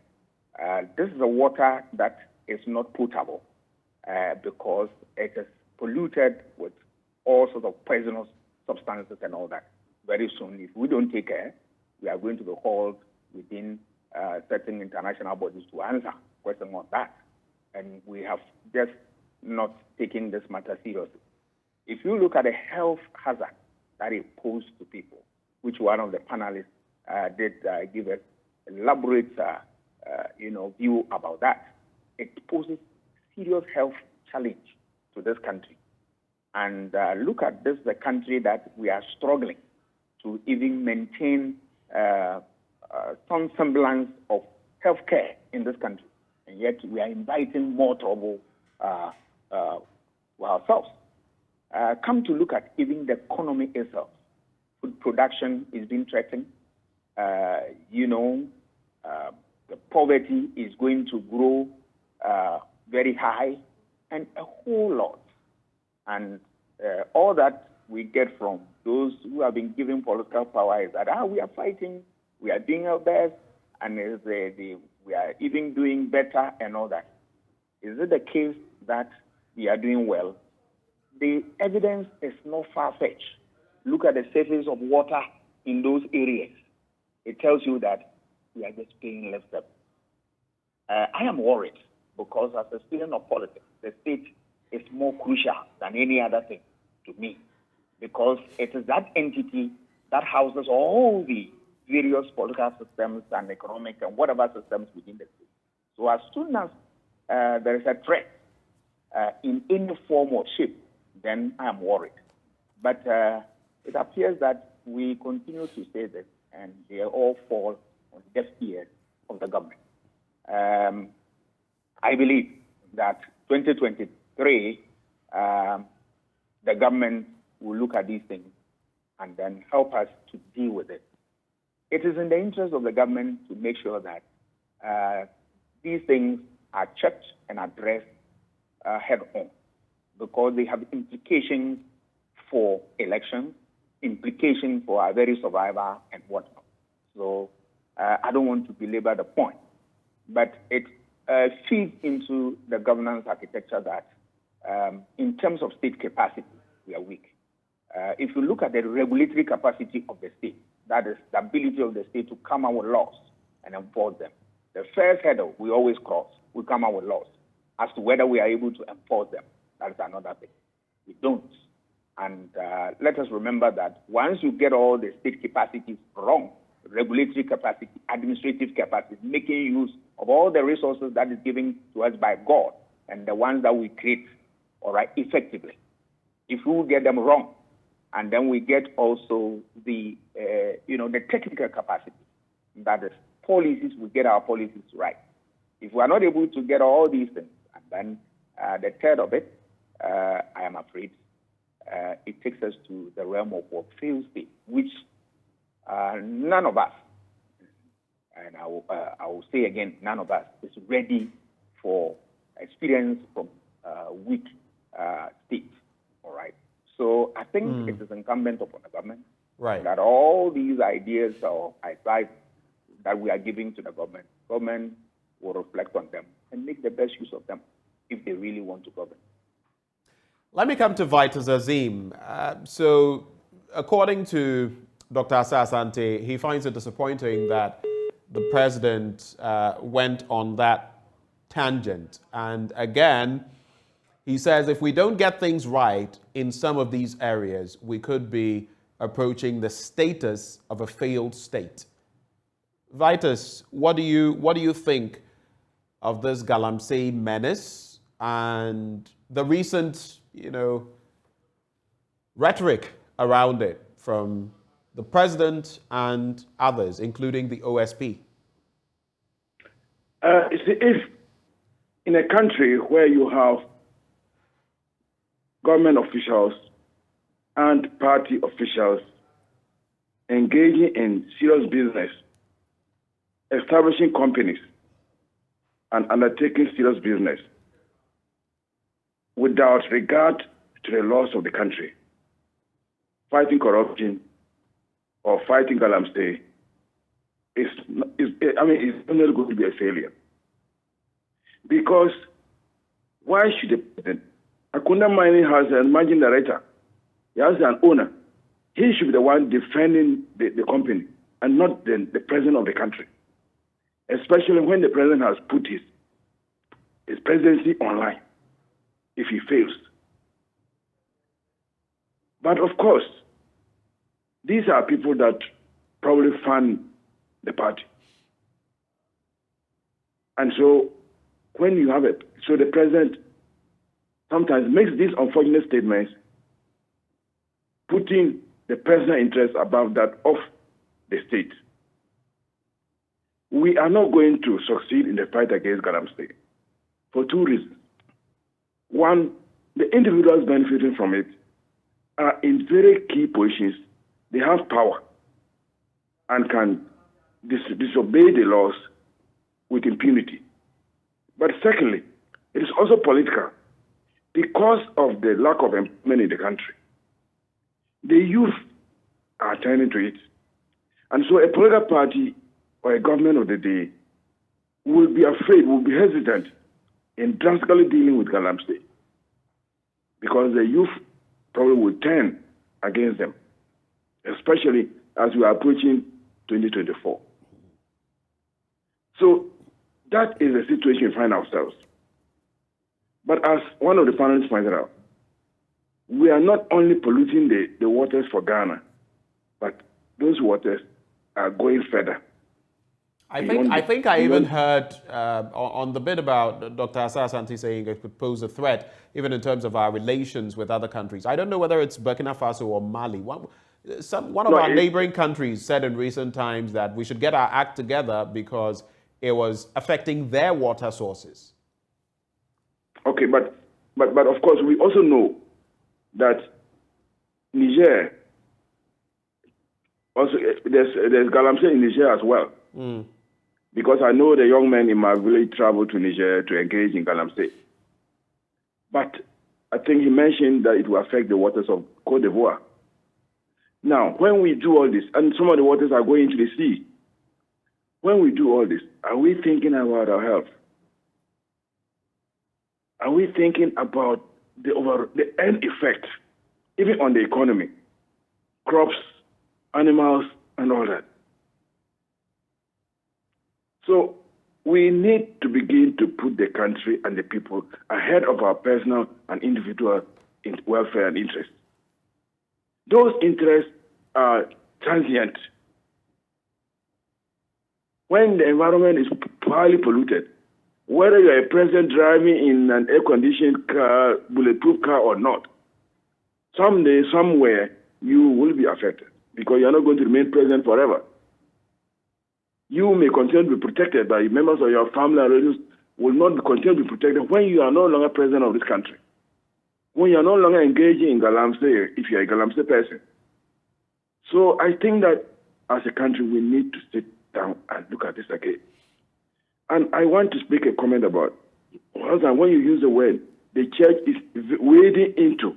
This is a water that is not potable because it is polluted with all sorts of poisonous substances and all that. Very soon, if we don't take care, we are going to be hauled within certain international bodies to answer questions on that. And we have just not taken this matter seriously. If you look at the health hazard that it poses to people, which one of the panelists did give us elaborate view about that, it poses serious health challenge to this country. And look at this, the country that we are struggling to even maintain some semblance of health care in this country. And yet we are inviting more trouble for ourselves. Come to look at even the economy itself. Food production is being threatened. The poverty is going to grow very high, and a whole lot. And all that we get from those who have been given political power is that we are fighting, we are doing our best, and we are even doing better and all that. Is it the case that we are doing well? The evidence is not far-fetched. Look at the surface of water in those areas. It tells you that we are just paying lip service. I am worried because as a student of politics, the state is more crucial than any other thing to me, because it is that entity that houses all the various political systems and economic and whatever systems within the state. So as soon as there is a threat in any form or shape, then I am worried. But it appears that we continue to say this, and they all fall on deaf ears of the government. I believe that 2023, the government will look at these things and then help us to deal with it. It is in the interest of the government to make sure that these things are checked and addressed head on, because they have implications for elections, implications for our very survival and whatnot. So I don't want to belabor the point, but it feeds into the governance architecture that in terms of state capacity, we are weak. If you look at the regulatory capacity of the state, that is the ability of the state to come out with laws and enforce them. The first hurdle we always cross, we come out with laws. As to whether we are able to enforce them, that is another thing. We don't. And let us remember that once you get all the state capacities wrong, regulatory capacity, administrative capacity, making use of all the resources that is given to us by God and the ones that we create, all right, effectively. If we get them wrong, and then we get also the, the technical capacity, that is policies, we get our policies right. If we are not able to get all these things, and then the third of it, I am afraid, it takes us to the realm of what failed state, which none of us, and I will say again, none of us is ready for experience from weak states. All right. So I think it is incumbent upon the government that all these ideas or advice that we are giving to the government will reflect on them and make the best use of them if they really want to govern. Let me come to Vitus Azim. So according to Dr. Asa Asante, he finds it disappointing that the president went on that tangent. And again, he says if we don't get things right in some of these areas, we could be approaching the status of a failed state. Vitus, what do you think of this Galamsey menace and the recent, rhetoric around it from the president and others, including the OSP? If in a country where you have government officials and party officials engaging in serious business, establishing companies and undertaking serious business without regard to the laws of the country, fighting corruption or fighting Galamsey is not going to be a failure. Because why should the president? Akunda Mining has a managing director. He has an owner. He should be the one defending the company and not the president of the country. Especially when the president has put his presidency online, if he fails. But of course, these are people that probably fund the party. And so when you have so the president sometimes makes these unfortunate statements, putting the personal interest above that of the state. We are not going to succeed in the fight against Galamsey for two reasons. One, the individuals benefiting from it are in very key positions. They have power and can disobey the laws with impunity. But secondly, it is also political because of the lack of employment in the country. The youth are turning to it. And so a political party or a government of the day will be afraid, will be hesitant in drastically dealing with Galamsey because the youth probably will turn against them, especially as we are approaching 2024. So that is the situation we find ourselves. But as one of the panelists pointed out, we are not only polluting the waters for Ghana, but those waters are going further. I think I even heard on the bit about Dr. Asa Asante saying it could pose a threat, even in terms of our relations with other countries. I don't know whether it's Burkina Faso or Mali. One of our neighboring countries said in recent times that we should get our act together because it was affecting their water sources. Okay, but of course we also know that Niger, also there's Galamsey in Niger as well. Because I know the young men in my village traveled to Niger to engage in Galamsey. But I think he mentioned that it will affect the waters of Côte d'Ivoire. Now, when we do all this, and some of the waters are going into the sea, when we do all this, are we thinking about our health? Are we thinking about the end effect, even on the economy, crops, animals, and all that? So we need to begin to put the country and the people ahead of our personal and individual welfare and interests. Those interests are transient. When the environment is highly polluted, whether you're a president driving in an air-conditioned car, bulletproof car or not, someday, somewhere, you will be affected because you're not going to remain president forever. You may continue to be protected, but members of your family and relatives will not continue to be protected when you are no longer president of this country. When you are no longer engaging in Galamsey, if you are a Galamsey person. So I think that as a country, we need to sit down and look at this again. And I want to make a comment about, when you use the word, the church is wading into,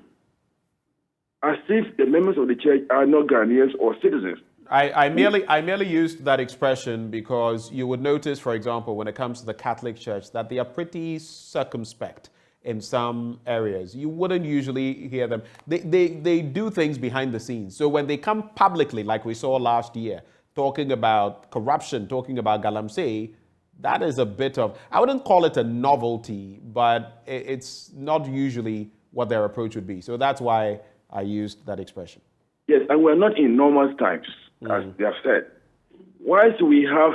as if the members of the church are not Ghanaians or citizens. I merely used that expression because you would notice, for example, when it comes to the Catholic Church, that they are pretty circumspect in some areas. You wouldn't usually hear them. They do things behind the scenes. So when they come publicly, like we saw last year, talking about corruption, talking about Galamsey, that is a bit of, I wouldn't call it a novelty, but it's not usually what their approach would be. So that's why I used that expression. Yes, and we're not in normal times, as they have said. Whilst we have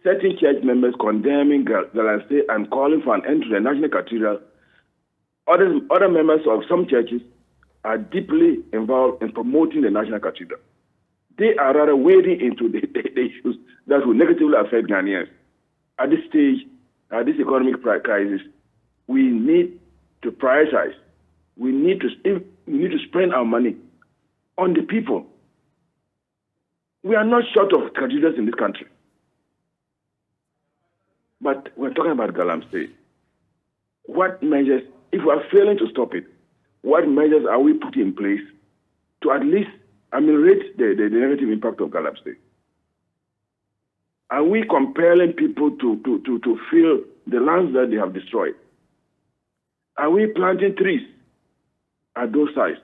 certain church members condemning Galamsey and calling for an end to the National Cathedral, other members of some churches are deeply involved in promoting the National Cathedral. They are rather wading into the issues that will negatively affect Ghanaians. At this stage, at this economic crisis, we need to prioritize. We need to spend our money on the people. We are not short of cathedrals in this country. But we're talking about Galamsey. What measures, if we are failing to stop it, what measures are we putting in place to at least ameliorate the negative impact of Galamsey? Are we compelling people to fill the lands that they have destroyed? Are we planting trees at those sites?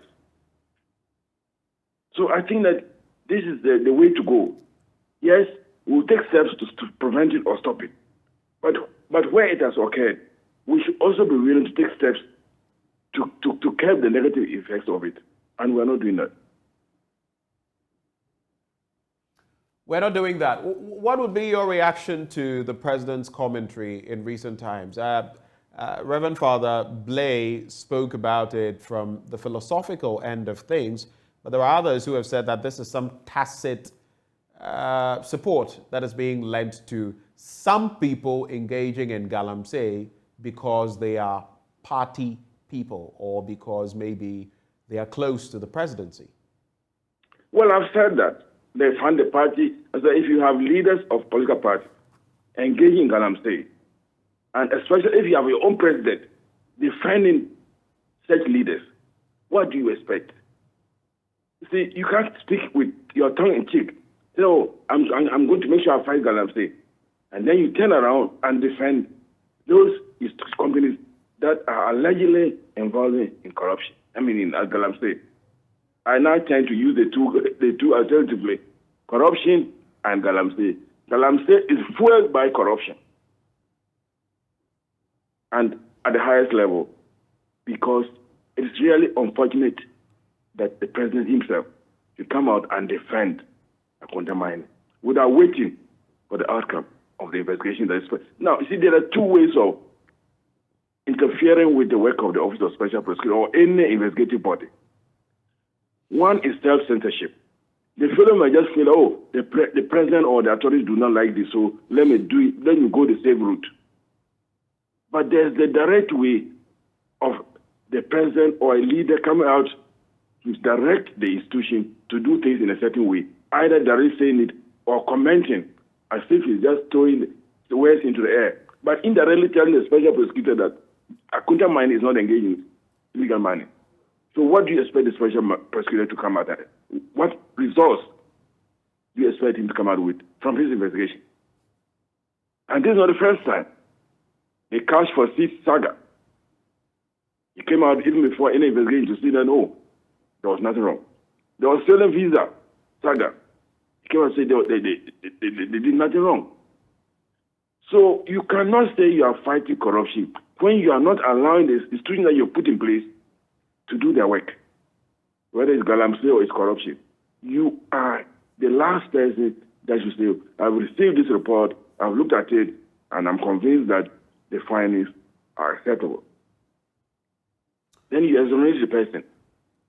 So I think that this is the way to go. Yes, we'll take steps to prevent it or stop it. But where it has occurred, we should also be willing to take steps to curb the negative effects of it. And we're not doing that. We're not doing that. What would be your reaction to the president's commentary in recent times? Reverend Father Blay spoke about it from the philosophical end of things, but there are others who have said that this is some tacit support that is being lent to some people engaging in Galamsey because they are party people or because maybe they are close to the presidency. Well, I've said that. They fund the party. So if you have leaders of political parties engaging in Galamsey, and especially if you have your own president defending such leaders, what do you expect? You see, you can't speak with your tongue in cheek. Say, oh, I'm going to make sure I fight Galamsey. And then you turn around and defend those companies that are allegedly involved in corruption. I mean, in Galamsey. I now tend to use the two alternatively, corruption and Galamsey. Galamsey is fueled by corruption. And at the highest level, because it is really unfortunate that the president himself should come out and defend a contaminant without waiting for the outcome. of the investigation. Now, you see, there are two ways of interfering with the work of the Office of Special Prosecutor or any investigative body. One is self-censorship. The fellow might just feel, oh, the president or the authorities do not like this, so let me do it. Then you go the safe route. But there's the direct way of the president or a leader coming out to direct the institution to do things in a certain way, either directly saying it or commenting as if he's just throwing the words into the air. But indirectly telling the special prosecutor that Akunta Mining is not engaged in illegal mining. So what do you expect the special prosecutor to come out at? What results do you expect him to come out with from his investigation? And this is not the first time. The cash for seed saga. He came out even before any investigation to see that, no, there was nothing wrong. The Australian visa saga. He came out and said they did nothing wrong. So you cannot say you are fighting corruption when you are not allowing the institutions that you put in place to do their work, whether it's Galamsey or it's corruption. You are the last person that should say, I've received this report, I've looked at it, and I'm convinced that the findings are acceptable. Then you exonerate the person,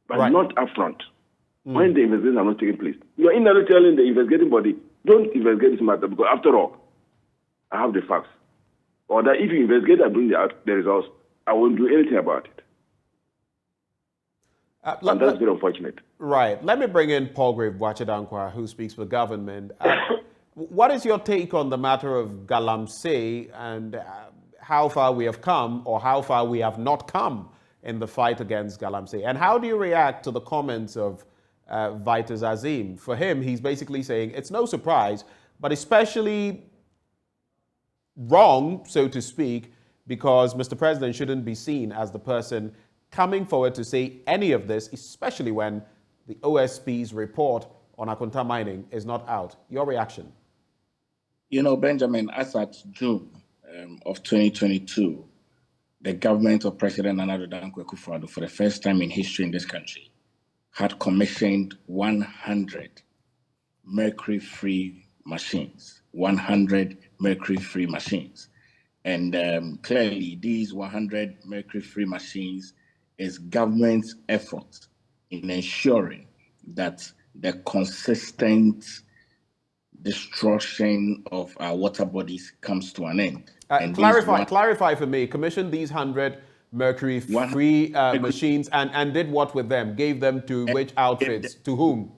but not upfront, when the investigations are not taking place. You are indirectly telling the investigating body, don't investigate this matter, because after all, I have the facts. Or that if you investigate and bring the results, I won't do anything about it. And that's very unfortunate. Right. Let me bring in Paul Grave-Boakye-Dankwa, who speaks for government. What is your take on the matter of Galamsey and how far we have come or how far we have not come in the fight against Galamsey? And how do you react to the comments of Vitus Azim? For him, he's basically saying it's no surprise, but especially wrong, so to speak, because Mr. President shouldn't be seen as the person coming forward to say any of this, especially when the OSP's report on Akunta Mining is not out. Your reaction? You know, Benjamin, as at June of 2022, the government of President Nana Addo Dankwa Akufo-Addo, for the first time in history in this country, had commissioned 100 mercury-free machines. 100 mercury-free machines. And clearly, these 100 mercury-free machines is government's effort in ensuring that the consistent destruction of our water bodies comes to an end. Clarify for me. Commissioned these 100 mercury-free machines and did what with them? Gave them to which outfits? To whom?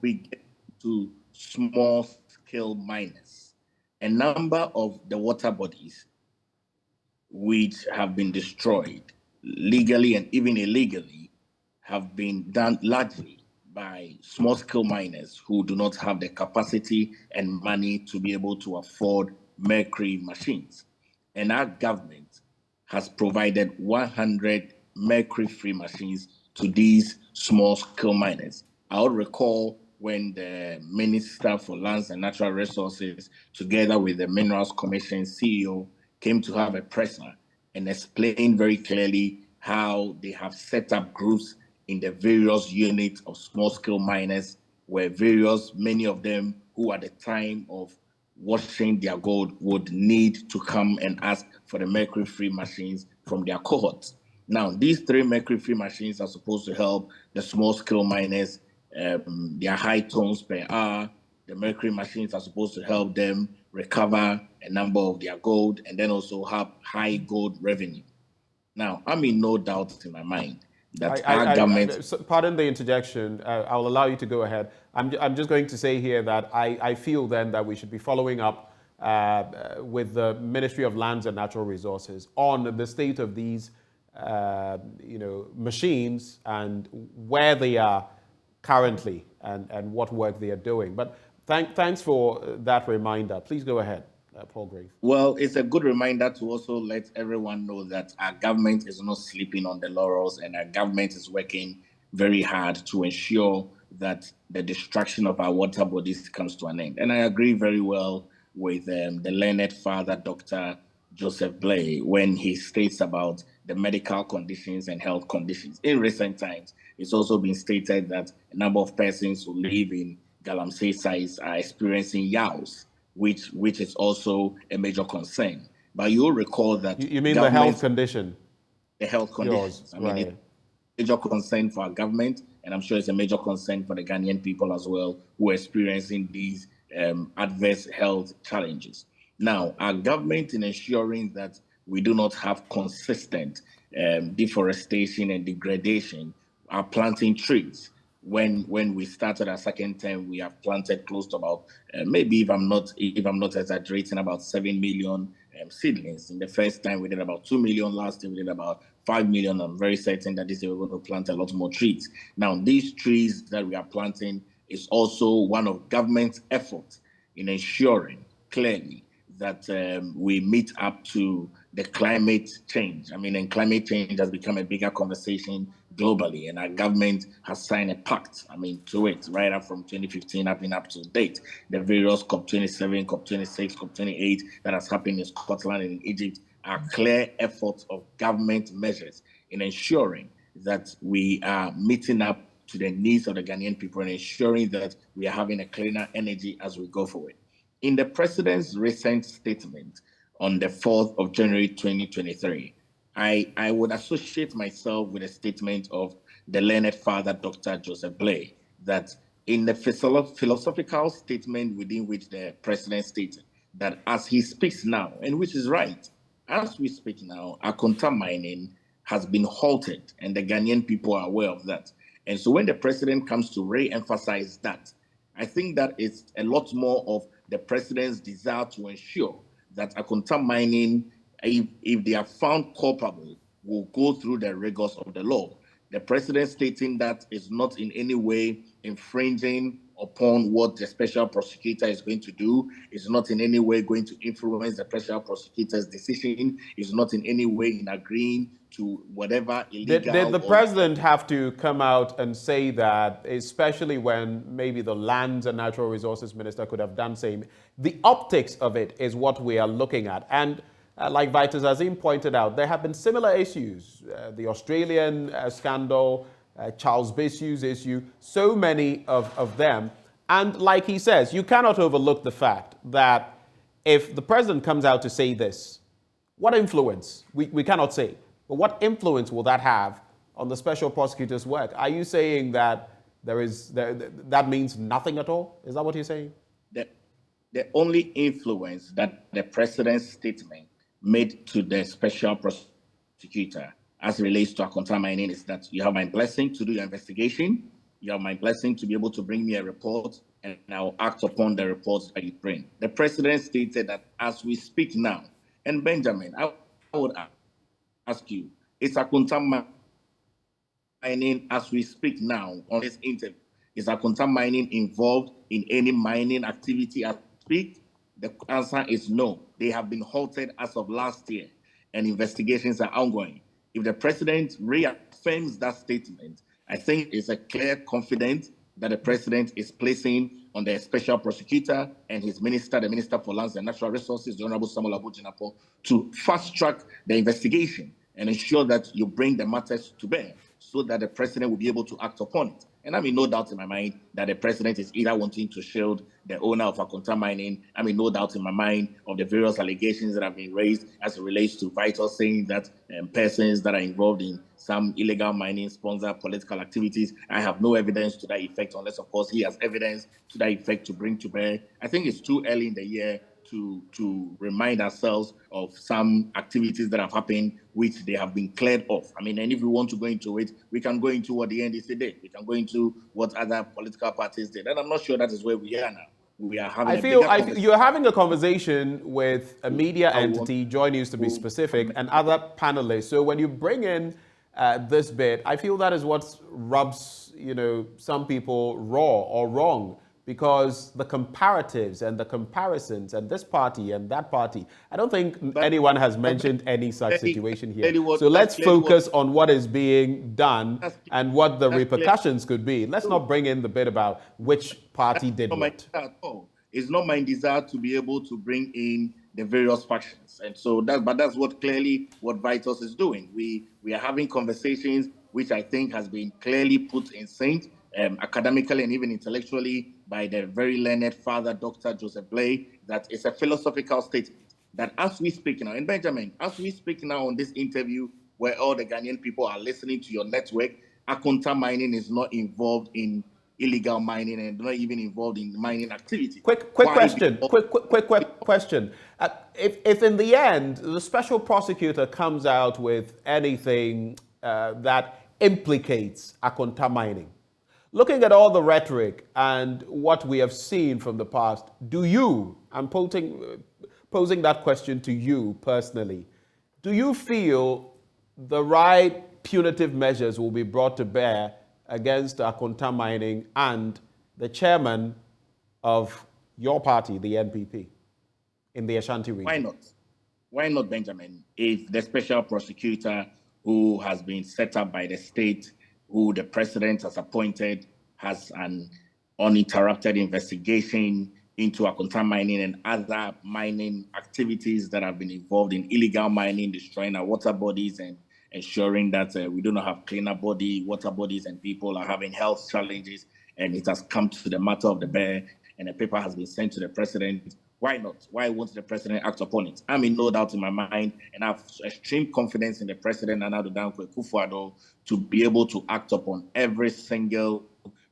To small-scale miners. A number of the water bodies which have been destroyed legally and even illegally have been done largely by small-scale miners who do not have the capacity and money to be able to afford mercury machines. And our government has provided 100 mercury-free machines to these small-scale miners. I would recall when the Minister for Lands and Natural Resources, together with the Minerals Commission CEO, came to have a presser and explained very clearly how they have set up groups in the various units of small-scale miners, where many of them who at the time of washing their gold would need to come and ask for the mercury-free machines from their cohorts. Now, these 3 mercury-free machines are supposed to help the small-scale miners, their high tons per hour. The mercury machines are supposed to help them recover a number of their gold and then also have high gold revenue. Now, I'm in no doubt in my mind that our government... Pardon the interjection. I'll allow you to go ahead. I'm just going to say here that I feel then that we should be following up with the Ministry of Lands and Natural Resources on the state of these machines and where they are currently and what work they are doing. But thanks for that reminder. Please go ahead, Paul Grave. Well, it's a good reminder to also let everyone know that our government is not sleeping on the laurels, and our government is working very hard to ensure that the destruction of our water bodies comes to an end. And I agree very well with the learned father, Dr. Joseph Blay, when he states about the medical conditions and health conditions. In recent times, it's also been stated that a number of persons who live in Galamsey sites are experiencing yaws which is also a major concern. But you'll recall that you mean the health condition? The health conditions. Yours, it's a major concern for our government, and I'm sure it's a major concern for the Ghanaian people as well, who are experiencing these adverse health challenges. Now, our government, in ensuring that we do not have consistent deforestation and degradation, are planting trees. When we started our second term, we have planted close to about maybe, if I'm not exaggerating, about 7 million seedlings. In the first time, we did about 2 million. Last year, we did about 5 million. I'm very certain that this year we're going to plant a lot more trees. Now, these trees that we are planting is also one of government's efforts in ensuring clearly that we meet up to the climate change. And climate change has become a bigger conversation globally, and our government has signed a pact, to it, right up from 2015 up to date. The various COP27, COP26, COP28 that has happened in Scotland and in Egypt are clear efforts of government measures in ensuring that we are meeting up to the needs of the Ghanaian people and ensuring that we are having a cleaner energy as we go forward. In the president's recent statement on the 4th of January 2023, I would associate myself with a statement of the learned father, Dr. Joseph Blay, that in the philosophical statement within which the president stated that as he speaks now, and which is right, as we speak now, Akonta mining has been halted, and the Ghanaian people are aware of that. And so when the president comes to re-emphasize that, I think that it's a lot more of the president's desire to ensure that Akonta mining, if they are found culpable, will go through the rigors of the law. The president stating that is not in any way infringing upon what the special prosecutor is going to do, is not in any way going to influence the special prosecutor's decision, is not in any way in agreeing to whatever illegal... Did the president have to come out and say that, especially when maybe the Lands and Natural Resources Minister could have done same? The optics of it is what we are looking at. And like Vitus Azim pointed out, there have been similar issues. The Australian scandal, Charles Bissu's issue, so many of them. And like he says, you cannot overlook the fact that if the president comes out to say this, what influence? We cannot say. But what influence will that have on the special prosecutor's work? Are you saying that that means nothing at all? Is that what you're saying? The only influence that the president's statement made to the special prosecutor as relates to Akonta mining is that you have my blessing to do your investigation, you have my blessing to be able to bring me a report, and I'll act upon the reports that you bring. The president stated that as we speak now, and Benjamin, I would ask you, is Akonta mining as we speak now on this interview? Is Akonta mining involved in any mining activity as we speak? The answer is no. They have been halted as of last year, and investigations are ongoing. If the president reaffirms that statement, I think it's a clear confidence that the president is placing on the special prosecutor and his minister, the Minister for Lands and Natural Resources, the Honorable Samuel Abu-Jinapor, to fast-track the investigation and ensure that you bring the matters to bear so that the president will be able to act upon it. And no doubt in my mind that the president is either wanting to shield the owner of Akonta mining. No doubt in my mind of the various allegations that have been raised as it relates to Vital saying that persons that are involved in some illegal mining sponsor political activities. I have no evidence to that effect, unless, of course, he has evidence to that effect to bring to bear. I think it's too early in the year to remind ourselves of some activities that have happened which they have been cleared off. And if we want to go into it, we can go into what the NDC did. We can go into what other political parties did. And I'm not sure that is where we are now. We are having I feel you're having a conversation with a media entity, JoyNews to be specific, and other panelists. So when you bring in this bit, I feel that is what rubs some people raw or wrong. Because the comparatives and the comparisons and this party and that party, I don't think anyone has mentioned any such situation here. So let's focus on what is being done and what the repercussions could be. Let's not bring in the bit about which party did what. It's not my desire to be able to bring in the various factions. And so that's what Vitus is doing. We are having conversations which I think has been clearly put in sync academically and even intellectually by the very learned father, Dr. Joseph Blay, that it's a philosophical statement that as we speak now, and Benjamin, as we speak now on this interview where all the Ghanaian people are listening to your network, Akonta mining is not involved in illegal mining and not even involved in mining activity. Quick question. If in the end the special prosecutor comes out with anything that implicates Akonta mining, looking at all the rhetoric and what we have seen from the past, do you, I'm posing that question to you personally, do you feel the right punitive measures will be brought to bear against Akonta mining and the chairman of your party, the NPP, in the Ashanti region? Why not? Why not, Benjamin? If the special prosecutor who has been set up by the state, who the president has appointed, has an uninterrupted investigation into Akonta mining and other mining activities that have been involved in illegal mining, destroying our water bodies and ensuring that we do not have cleaner water bodies, and people are having health challenges, and it has come to the matter of the bear, and a paper has been sent to the president. Why not? Why won't the president act upon it? I'm in no doubt in my mind, and I have extreme confidence in the president, Nana Addo Dankwa Akufo-Addo, to be able to act upon every single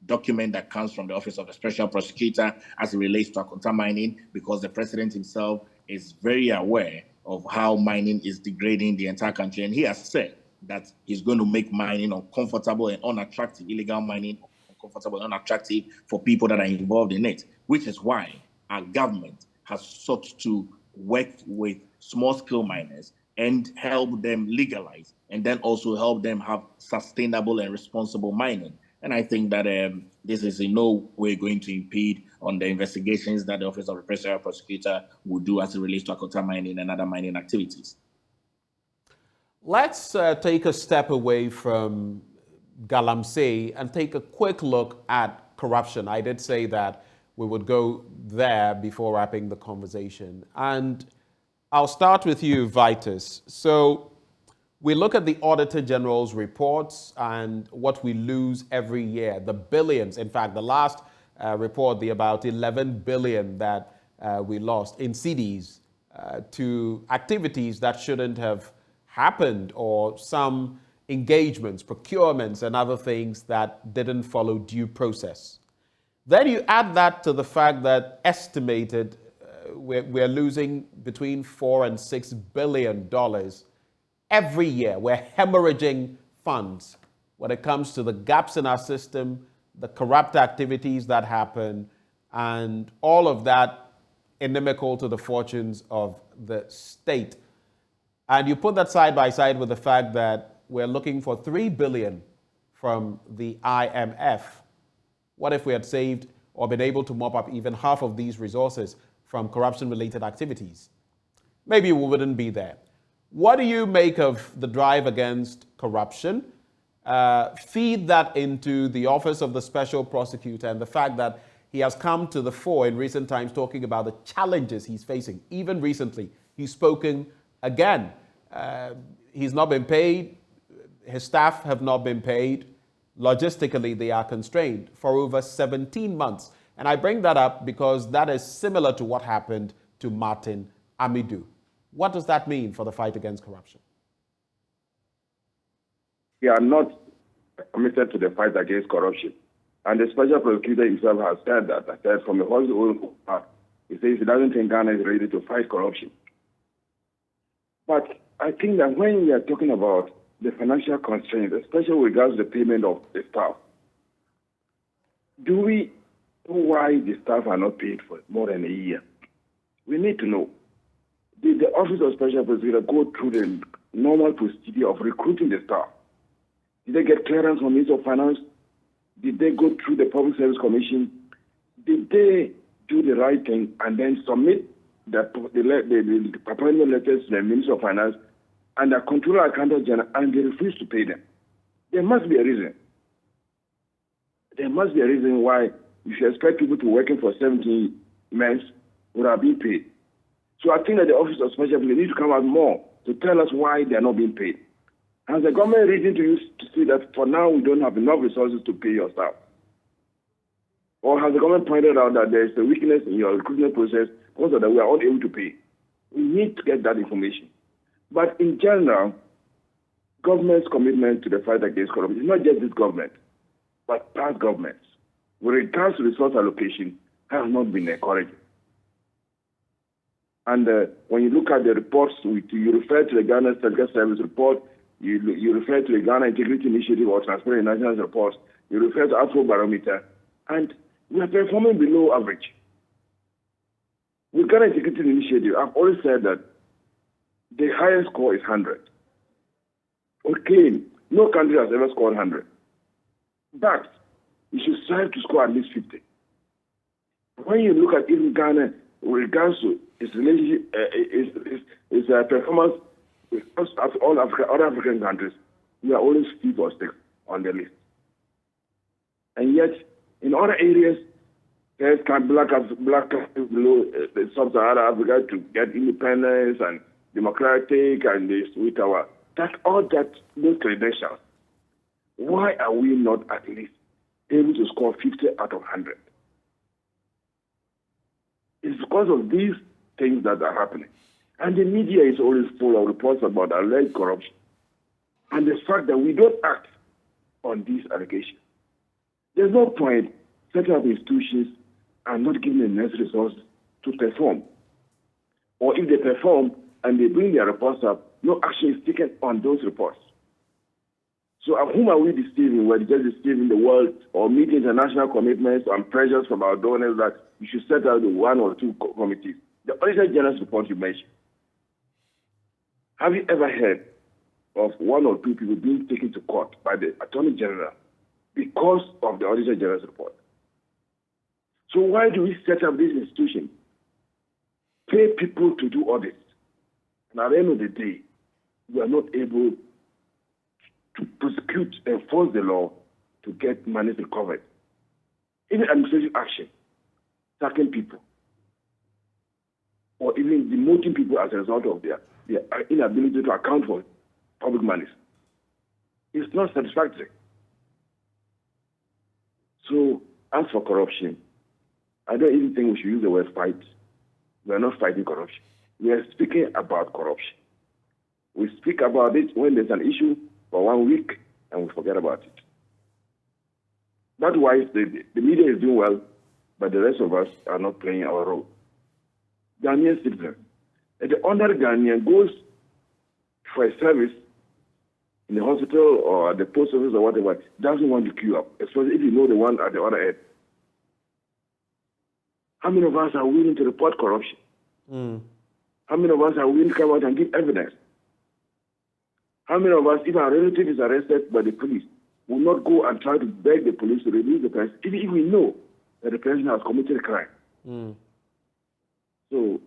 document that comes from the Office of the Special Prosecutor as it relates to Akonta mining, because the president himself is very aware of how mining is degrading the entire country. And he has said that he's going to make mining uncomfortable and unattractive, illegal mining uncomfortable and unattractive for people that are involved in it, which is why our government has sought to work with small-scale miners and help them legalize, and then also help them have sustainable and responsible mining. And I think that this is in no way going to impede on the investigations that the Office of the Special Prosecutor will do as it relates to Akonta mining and other mining activities. Let's take a step away from Galamsey and take a quick look at corruption. I did say that we would go there before wrapping the conversation. And I'll start with you, Vitus. So we look at the Auditor General's reports and what we lose every year, the billions. In fact, the last report, the about 11 billion that we lost in cedis to activities that shouldn't have happened, or some engagements, procurements, and other things that didn't follow due process. Then you add that to the fact that estimated we're losing between $4 and $6 billion every year. We're hemorrhaging funds when it comes to the gaps in our system, the corrupt activities that happen, and all of that inimical to the fortunes of the state. And you put that side by side with the fact that we're looking for $3 billion from the IMF. What if we had saved or been able to mop up even half of these resources from corruption-related activities? Maybe we wouldn't be there. What do you make of the drive against corruption? Feed that into the Office of the Special Prosecutor and the fact that he has come to the fore in recent times talking about the challenges he's facing. Even recently, he's spoken again. He's not been paid. His staff have not been paid. Logistically, they are constrained for over 17 months. And I bring that up because that is similar to what happened to Martin Amidou. What does that mean for the fight against corruption? We are not committed to the fight against corruption. And the special prosecutor himself has said that. I said from the whole part, he says he doesn't think Ghana is ready to fight corruption. But I think that when we are talking about the financial constraints, especially with regards to the payment of the staff, do we know why the staff are not paid for more than a year? We need to know. Did the Office of Special Prosecutor go through the normal procedure of recruiting the staff? Did they get clearance from Minister of Finance? Did they go through the Public Service Commission? Did they do the right thing and then submit the appointment letters to the Minister of Finance and the Controller Accountant General, and they refuse to pay them? There must be a reason. There must be a reason why you should expect people to working for 17 months without being paid. So I think that the Office of Special Prosecutor needs to come out more to tell us why they are not being paid. Has the government reason to see that for now we don't have enough resources to pay your staff? Or has the government pointed out that there is a weakness in your recruitment process because of that we are not able to pay? We need to get that information. But in general, government's commitment to the fight against corruption is not just this government, but past governments, with regards to resource allocation, has not been encouraging. And when you look at the reports, you refer to the Ghana Statistical Service report, you refer to the Ghana Integrity Initiative or Transparent National report, you refer to Afro Barometer, and we are performing below average. With Ghana Integrity Initiative, I've always said that the highest score is 100. Okay, no country has ever scored 100. But you should strive to score at least 50. When you look at even Ghana, with regards to its relationship, its performance with all other African countries, we are always 5th or 6th on the list. And yet, in other areas, there's black below sub-Saharan Africa to get independence and democratic and this with our those credentials. Why are we not at least able to score 50 out of 100? It's because of these things that are happening. And the media is always full of reports about alleged corruption. And the fact that we don't act on these allegations. There's no point setting up institutions and not giving the necessary resources to perform. Or if they perform and they bring their reports up, no action is taken on those reports. So whom are we deceiving? We're just deceiving the world or meeting international commitments and pressures from our donors that we should set out the 1 or 2 committees. The Auditor General's report you mentioned. Have you ever heard of 1 or 2 people being taken to court by the Attorney General because of the Auditor General's report? So why do we set up this institution? Pay people to do audits. And at the end of the day, we are not able to prosecute, enforce the law to get money recovered. Even administrative action, sacking people, or even demoting people as a result of their inability to account for public monies. It's not satisfactory. So, as for corruption, I don't even think we should use the word fight. We are not fighting corruption. We are speaking about corruption. We speak about it when there's an issue for 1 week and we forget about it. That's why the media is doing well, but the rest of us are not playing our role. Ghanaian citizens, if the ordinary Ghanaian goes for a service in the hospital or at the post office or whatever, doesn't want to queue up, especially if you know the one at the other end. How many of us are willing to report corruption? How many of us are willing to come out and give evidence? How many of us, if our relative is arrested by the police, will not go and try to beg the police to release the person, even if we know that the person has committed a crime? So,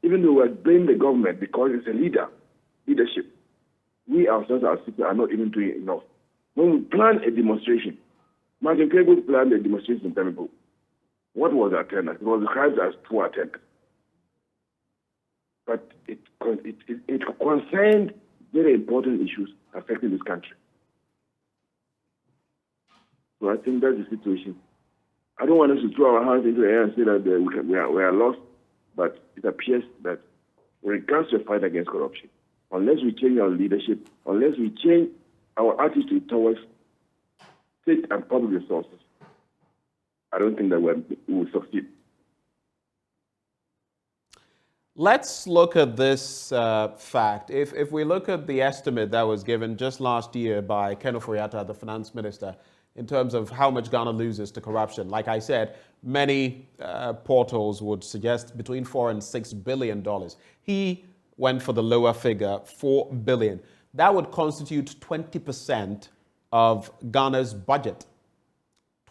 even though we blame the government because it's a leadership, we ourselves, our citizens, are not even doing enough. When we plan a demonstration, Martin Kego planned a demonstration in Temple. What was the attendance? It was described as poor attendance. But it concerned very important issues affecting this country. So I think that's the situation. I don't want us to throw our hands into the air and say that we are lost, but it appears that with regards to the fight against corruption, unless we change our leadership, unless we change our attitude towards state and public resources, I don't think that we will succeed. Let's look at this fact. If we look at the estimate that was given just last year by Ken Ofori-Atta, the finance minister, in terms of how much Ghana loses to corruption, like I said, many portals would suggest between $4 and $6 billion. He went for the lower figure, $4 billion. That would constitute 20% of Ghana's budget.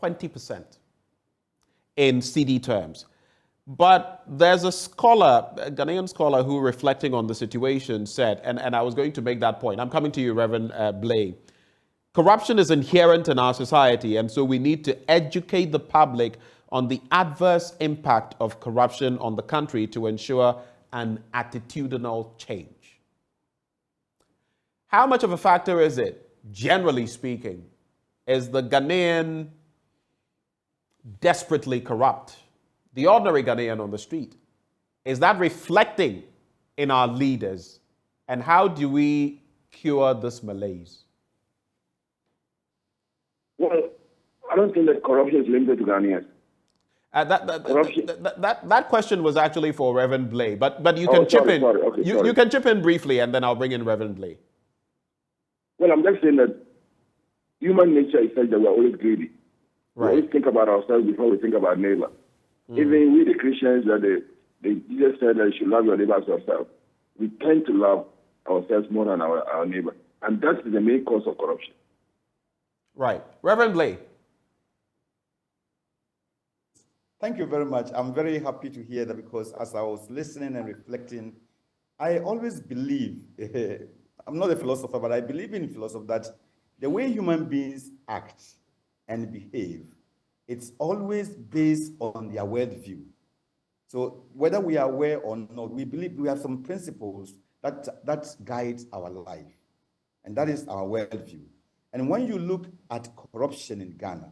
20% in CD terms. But there's a scholar, a Ghanaian scholar, who, reflecting on the situation, said, and I was going to make that point. I'm coming to you, Reverend Blay. Corruption is inherent in our society, and so we need to educate the public on the adverse impact of corruption on the country to ensure an attitudinal change. How much of a factor is it, generally speaking, is the Ghanaian desperately corrupt the ordinary Ghanaian on the street? Is that reflecting in our leaders? And how do we cure this malaise? Well, I don't think that corruption is limited to Ghanaians. That question was actually for Reverend Blay, but you can chip in. Okay, you can chip in briefly, and then I'll bring in Reverend Blay. Well, I'm just saying that human nature is such that we're always greedy. Right. We always think about ourselves before we think about neighbor. Even we, the Christians, that Jesus said that you should love your neighbor as yourself. We tend to love ourselves more than our neighbor, and that's the main cause of corruption. Right, Reverend Blay. Thank you very much. I'm very happy to hear that, because as I was listening and reflecting, I always believe, I'm not a philosopher, but I believe in philosophy that the way human beings act and behave, it's always based on their worldview. So whether we are aware or not, we believe we have some principles that guide our life. And that is our worldview. And when you look at corruption in Ghana,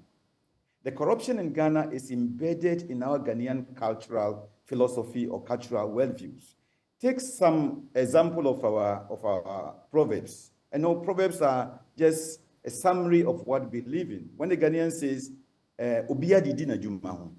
the corruption in Ghana is embedded in our Ghanaian cultural philosophy or cultural worldviews. Take some example of our proverbs. I know proverbs are just a summary of what we live in. When the Ghanaian says, "Obiara didi na dwuma ho,"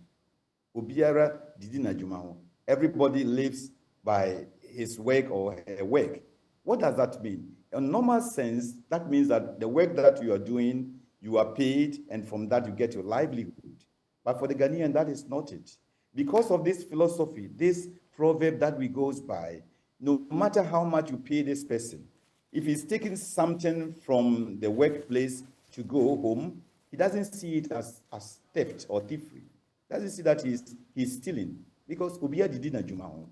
Obiara didi na dwuma ho. Everybody lives by his work or her work. What does that mean? In normal sense, that means that the work that you are doing, you are paid, and from that you get your livelihood. But for the Ghanaian, that is not it. Because of this philosophy, this proverb that we goes by, no matter how much you pay this person, if he's taking something from the workplace to go home, he doesn't see it as theft or thievery. He doesn't see that he's stealing, because Obiara didi na dwuma ho.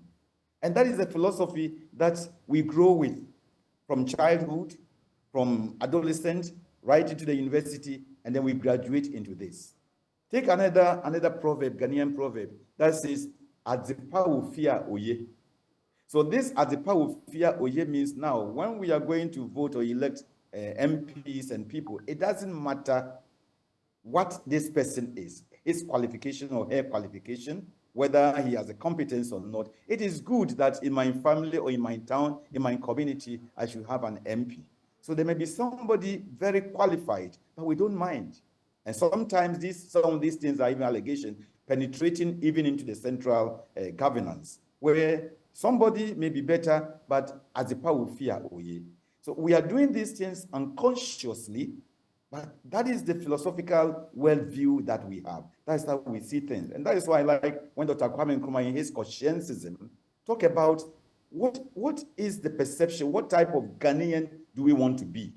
And that is the philosophy that we grow with from childhood, from adolescent, right into the university, and then we graduate into this. Take another proverb, Ghanaian proverb, that says, "Adzipa wo fear oye." So this "Adzipa wo fear oye" means now, when we are going to vote or elect MPs and people, it doesn't matter what this person is, his qualification or her qualification, whether he has a competence or not. It is good that in my family or in my town, in my community, I should have an MP. So there may be somebody very qualified, but we don't mind. And sometimes some of these things are even allegations penetrating even into the central governance, where somebody may be better, but Adzipa wo fear oye. So we are doing these things unconsciously, but that is the philosophical worldview that we have. That's how we see things. And that is why I like when Dr. Kwame Nkrumah, in his conscientism, talk about what is the perception, what type of Ghanaian do we want to be?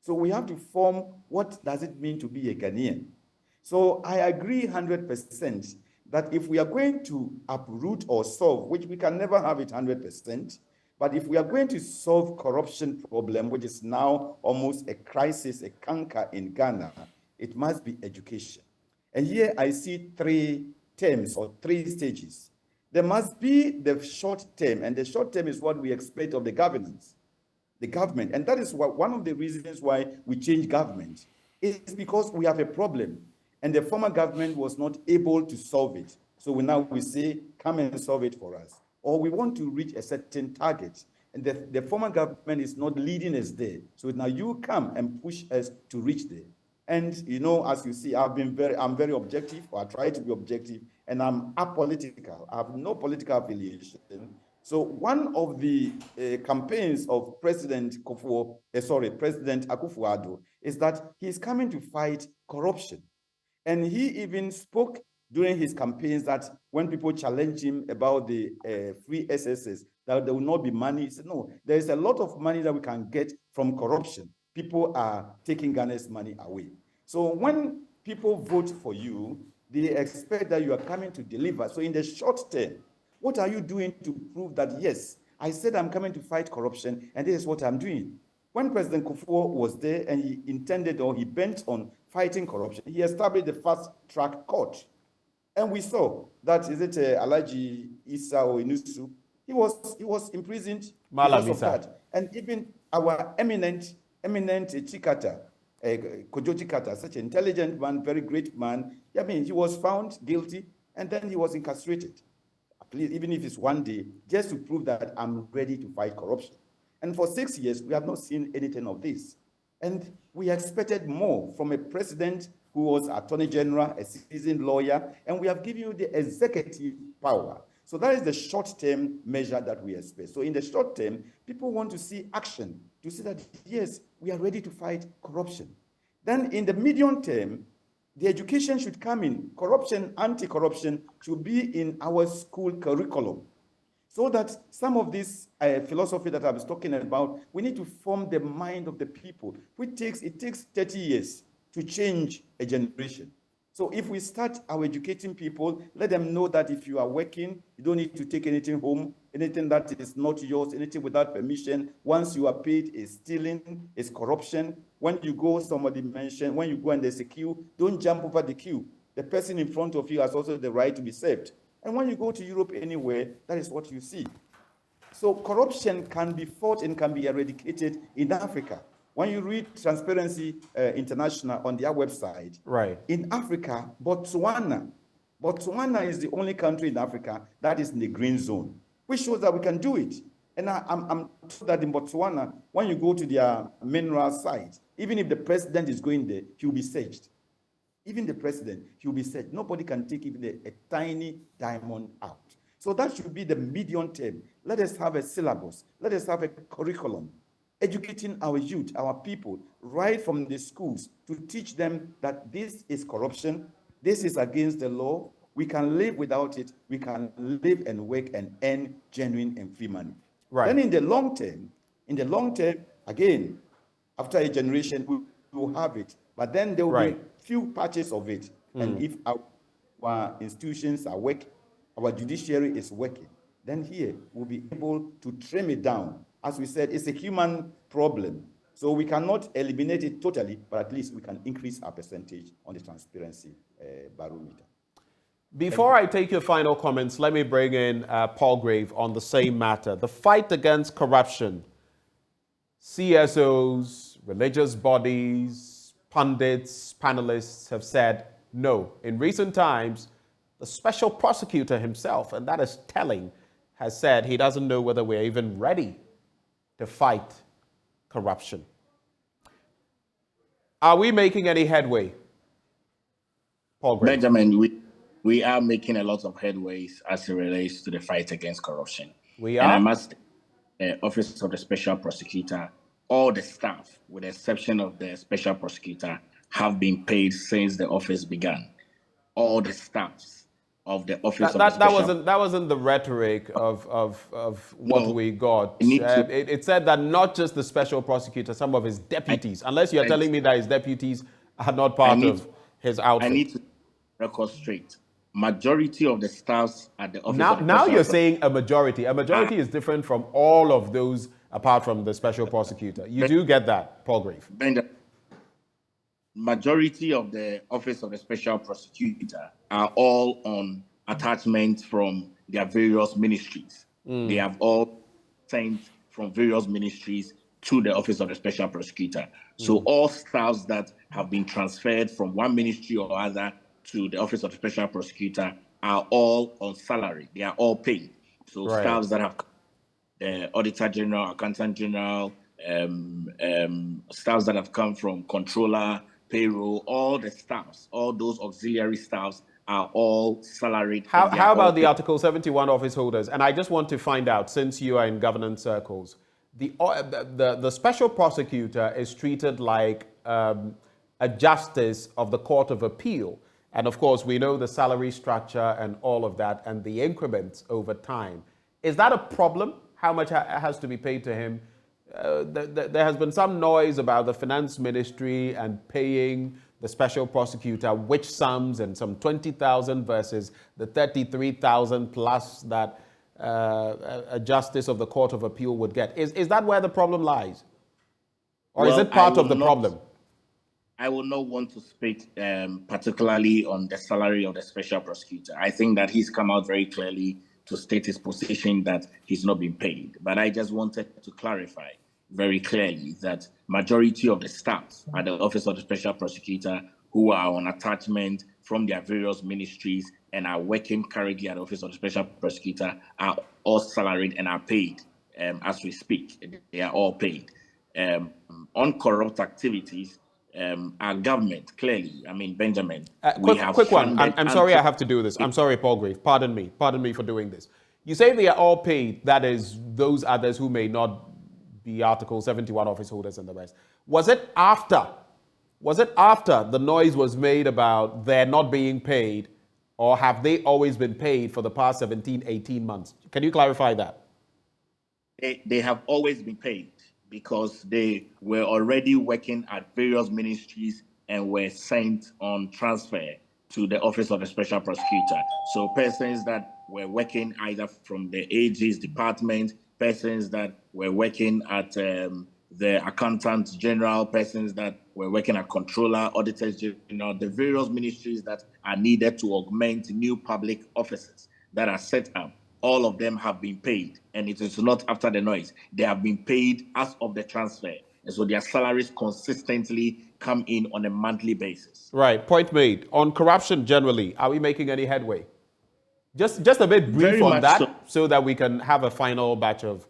So we have to form what does it mean to be a Ghanaian. So I agree 100% that if we are going to uproot or solve, which we can never have it 100%, but if we are going to solve corruption problem, which is now almost a crisis, a canker in Ghana, it must be education. And here I see 3 terms or 3 stages. There must be the short term, and the short term is what we expect of the government. And that is one of the reasons why we change government. It's because we have a problem, and the former government was not able to solve it. So we say, come and solve it for us. Or we want to reach a certain target, and the former government is not leading us there. So now you come and push us to reach there. And as you see, I'm very objective, or I try to be objective, and I'm apolitical. I have no political affiliation. So one of the campaigns of President Akufo-Addo is that he's coming to fight corruption. And he even spoke during his campaigns that when people challenge him about the free SSS, that there will not be money. He said, no, there is a lot of money that we can get from corruption. People are taking Ghana's money away. So when people vote for you, they expect that you are coming to deliver. So in the short term, what are you doing to prove that, yes, I said I'm coming to fight corruption, and this is what I'm doing? When President Kufuor was there and he intended or he bent on fighting corruption, he established the fast-track court. And we saw that, Alhaji Issa or Inusu, he was imprisoned because of that. And even our eminent Chikata, Kojoji Carter, such an intelligent man, very great man. I mean, he was found guilty and then he was incarcerated. Please, even if it's one day, just to prove that I'm ready to fight corruption. And for 6 years, we have not seen anything of this. And we expected more from a president who was Attorney General, a seasoned lawyer, and we have given you the executive power. So that is the short-term measure that we expect. So in the short term, people want to see action, to see that, yes, we are ready to fight corruption. Then in the medium term, the education should come in. Corruption, anti-corruption should be in our school curriculum. So that some of this philosophy that I was talking about, we need to form the mind of the people. It takes 30 years to change a generation. So if we start our educating people, let them know that if you are working, you don't need to take anything home, anything that is not yours, anything without permission. Once you are paid, is stealing, is corruption. When you go, somebody mentioned, when you go and there's a queue, don't jump over the queue. The person in front of you has also the right to be served. And when you go to Europe anywhere, that is what you see. So corruption can be fought and can be eradicated in Africa. When you read Transparency International on their website, right, in Africa, Botswana is the only country in Africa that is in the green zone, which shows that we can do it. And I'm told that in Botswana, when you go to their mineral site, even if the president is going there, he will be searched. Even the president, he will be searched. Nobody can take even a tiny diamond out. So that should be the medium term. Let us have a syllabus. Let us have a curriculum, educating our youth, our people, right from the schools to teach them that this is corruption, this is against the law, we can live without it, we can live and work and earn genuine and free money. Right. Then in the long term, again, after a generation, we will have it, but then there will be few patches of it. And if our institutions are working, our judiciary is working, then here we'll be able to trim it down. As we said, it's a human problem. So we cannot eliminate it totally, but at least we can increase our percentage on the transparency barometer. Before I take your final comments, let me bring in Paul Grave on the same matter. The fight against corruption. CSOs, religious bodies, pundits, panelists have said no. In recent times, the special prosecutor himself, and that is telling, has said he doesn't know whether we're even ready to fight corruption. Are we making any headway? Paul Grave. Benjamin, we are making a lot of headways as it relates to the fight against corruption. We are? And I must, Office of the Special Prosecutor, all the staff, with the exception of the Special Prosecutor, have been paid since the office began. All the staffs of the Office of the Special... That wasn't the rhetoric of what we got. It said that not just the Special Prosecutor, some of his deputies, unless you're telling me that his deputies are not part of his outfit. I need to record straight. Majority of the staffs at the Office of the Now you're saying a majority. A majority is different from all of those apart from the Special Prosecutor. You do get that, Paul Grave. Majority of the Office of the Special Prosecutor are all on attachments from their various ministries. They have all sent from various ministries to the Office of the Special Prosecutor. So all staffs that have been transferred from one ministry or other to the Office of the Special Prosecutor are all on salary. They are all paid. So staffs that have the Auditor General, Accountant General, staffs that have come from Controller, Payroll, all the staffs, all those auxiliary staffs are all salaried. How about the Article 71 office holders? And I just want to find out, since you are in governance circles, the Special Prosecutor is treated like a justice of the Court of Appeal. And of course, we know the salary structure and all of that and the increments over time. Is that a problem? How much has to be paid to him? There has been some noise about the finance ministry and paying the Special Prosecutor which sums, and some 20,000 versus the 33,000 plus that a justice of the Court of Appeal would get. Is that where the problem lies? Or is it part of the problem? I will not want to speak particularly on the salary of the Special Prosecutor. I think that he's come out very clearly to state his position that he's not been paid. But I just wanted to clarify very clearly that majority of the staff at the Office of the Special Prosecutor who are on attachment from their various ministries and are working currently at the Office of the Special Prosecutor are all salaried and are paid as we speak. They are all paid. On corrupt activities, our government, clearly, I mean, Benjamin, we have quick one. I'm sorry I have to do this. I'm sorry, Paul Grave. Pardon me for doing this. You say they are all paid, that is, those others who may not be Article 71 office holders and the rest. Was it after the noise was made about their not being paid, or have they always been paid for the past 17, 18 months? Can you clarify that? They have always been paid because they were already working at various ministries and were sent on transfer to the Office of the Special Prosecutor. So persons that were working either from the AG's department, persons that were working at the Accountant General, persons that were working at Controller, Auditors General, the various ministries that are needed to augment new public offices that are set up. All of them have been paid, and it is not after the noise. They have been paid as of the transfer, and so their salaries consistently come in on a monthly basis. Right, point made. On corruption generally, are we making any headway? Just a bit brief Very on that, so that we can have a final batch of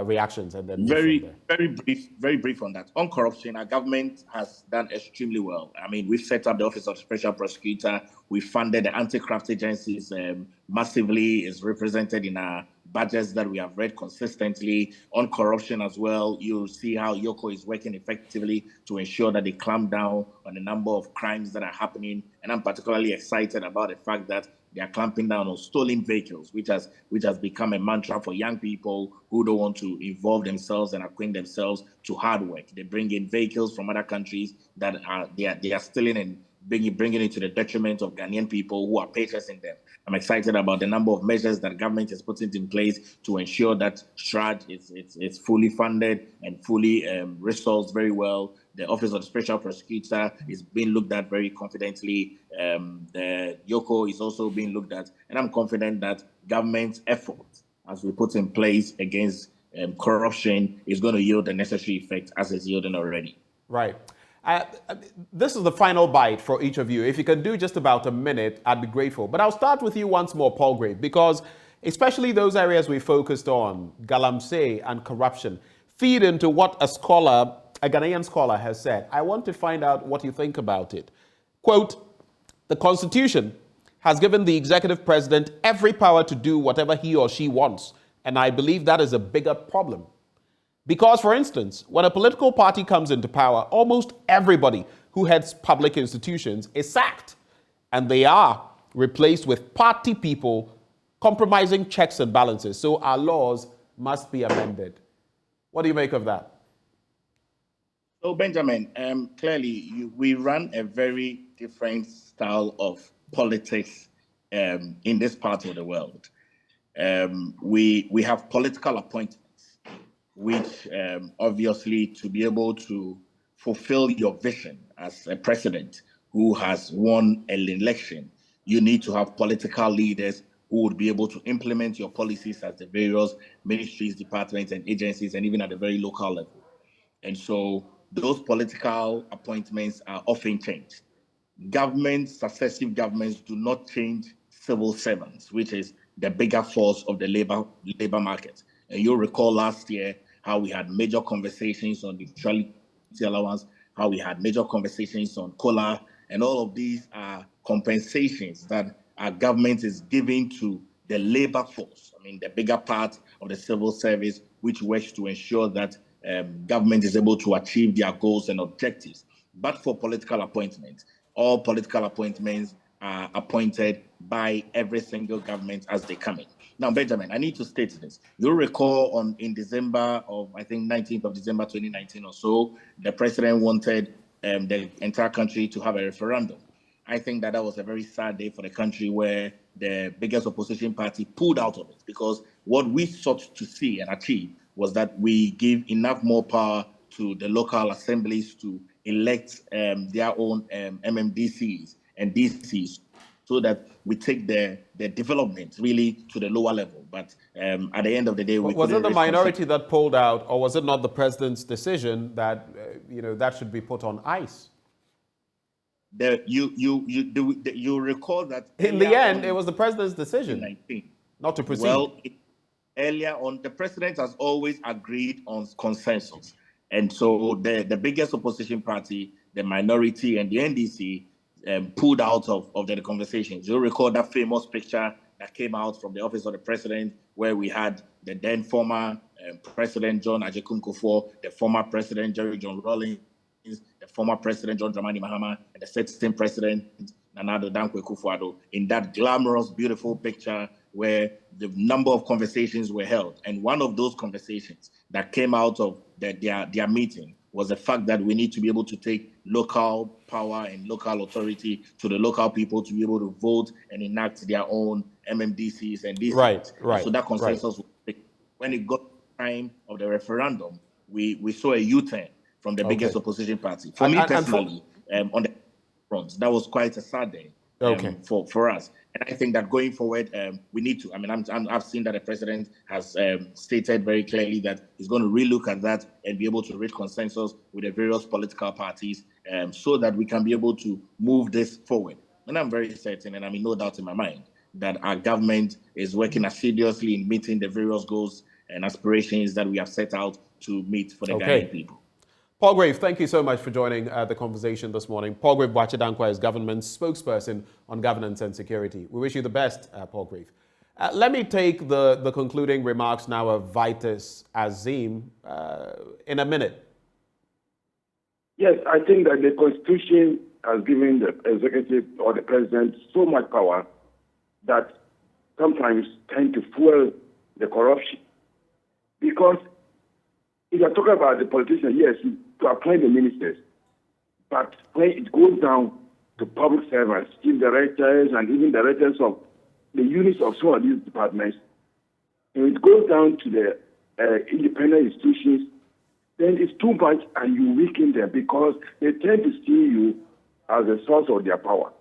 reactions and then very brief on that. On corruption, our government has done extremely well. I mean, we've set up the Office of Special Prosecutor. We funded the anti-graft agencies massively. Is represented in our budgets that we have read consistently. On corruption as well, you'll see how Yoko is working effectively to ensure that they clamp down on the number of crimes that are happening. And I'm particularly excited about the fact that they are clamping down on stolen vehicles, which has become a mantra for young people who don't want to involve themselves and acquaint themselves to hard work. They bring in vehicles from other countries that they are stealing and bringing it to the detriment of Ghanaian people who are purchasing them. I'm excited about the number of measures that government is putting in place to ensure that STRAD is fully funded and fully resourced very well. The Office of the Special Prosecutor is being looked at very confidently. The Yoko is also being looked at. And I'm confident that government's effort, as we put in place against corruption, is going to yield the necessary effect as it's yielding already. Right. This is the final bite for each of you. If you can do just about a minute, I'd be grateful. But I'll start with you once more, Paul Grave, because especially those areas we focused on, Galamsey and corruption, feed into what a Ghanaian scholar has said. I want to find out what you think about it. Quote, the Constitution has given the executive president every power to do whatever he or she wants, and I believe that is a bigger problem. Because, for instance, when a political party comes into power, almost everybody who heads public institutions is sacked, and they are replaced with party people compromising checks and balances. So our laws must be amended. What do you make of that? So, Benjamin, clearly we run a very different style of politics in this part of the world. We have political appointments, which obviously to be able to fulfill your vision as a president who has won an election, you need to have political leaders who would be able to implement your policies at the various ministries, departments, and agencies, and even at the very local level. And so those political appointments are often changed. Successive governments do not change civil servants, which is the bigger force of the labor market. And you'll recall last year how we had major conversations on the neutrality allowance, how we had major conversations on COLA, and all of these are compensations that our government is giving to the labor force. I mean, the bigger part of the civil service, which works to ensure that government is able to achieve their goals and objectives. But for political appointments, all political appointments are appointed by every single government as they come in. Now, Benjamin, I need to state this. You'll recall in December of, I think, 19th of December 2019 or so, the president wanted the entire country to have a referendum. I think that was a very sad day for the country where the biggest opposition party pulled out of it, because what we sought to see and achieve was that we give enough more power to the local assemblies to elect their own MMDCs and DCs, so that we take the development really to the lower level. But at the end of the day, was it the minority that pulled out, or was it not the president's decision that that should be put on ice? You recall that in the end, it was the president's decision not to proceed. Well, earlier on, the president has always agreed on consensus, and so the biggest opposition party, the minority, and the NDC pulled out of the conversations. You'll recall that famous picture that came out from the office of the president, where we had the then former President John Ajay Kufuor, the former President Jerry John Rawlings, the former President John Dramani Mahama, and the sitting President Nana Addo Dankwa Akufo-Addo, in that glamorous, beautiful picture where the number of conversations were held. And one of those conversations that came out of their meeting was the fact that we need to be able to take local power and local authority to the local people to be able to vote and enact their own MMDCs and these things. Right. So that consensus, when it got time of the referendum, we saw a U-turn from the biggest opposition party. For me personally, on the front, that was quite a sad day for us. And I think that going forward, we need to. I mean, I've seen that the president has stated very clearly that he's going to relook at that and be able to reach consensus with the various political parties, so that we can be able to move this forward. And I'm very certain, and I mean, no doubt in my mind, that our government is working assiduously in meeting the various goals and aspirations that we have set out to meet for the Ghanaian people. Paul Grave, thank you so much for joining the conversation this morning. Paul Grave Boakye Dankwa is government's spokesperson on governance and security. We wish you the best, Paul Grave. Let me take the concluding remarks now of Vitus Azim in a minute. Yes, I think that the Constitution has given the executive or the president so much power that sometimes tend to fuel the corruption. Because if you're talking about the politicians, yes, to appoint the ministers, but when it goes down to public servants, chief directors, and even directors of the units of some of these departments, and it goes down to the independent institutions, then it's too much and you weaken them because they tend to see you as a source of their power.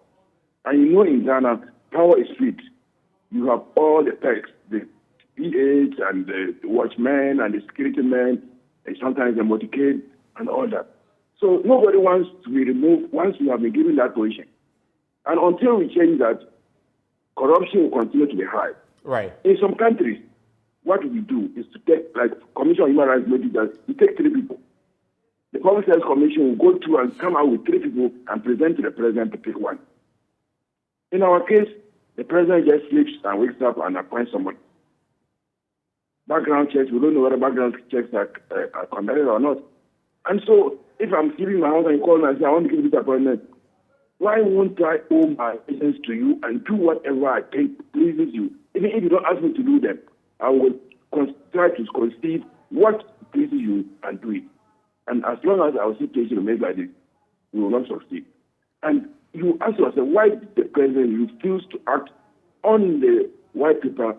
And you know in Ghana, power is sweet. You have all the perks, the PH and the watchmen and the security men, and sometimes the motorcade and all that. So nobody wants to be removed once you have been given that position. And until we change that, corruption will continue to be high. Right. In some countries, what we do is to take, like Commission on Human Rights made that you take 3 people. The Public Service Commission will go through and come out with 3 people and present to the president to pick one. In our case, the president just sleeps and wakes up and appoints someone. Background checks, we don't know whether background checks are conducted or not. And so, if I'm sleeping in my house and you call me and say, I want to give you this appointment, why won't I owe my business to you and do whatever I think pleases you? Even if you don't ask me to do them, I will try to conceive what pleases you and do it. And as long as our situation remains like this, we will not succeed. And you ask yourself, why did the president refuse to act on the white paper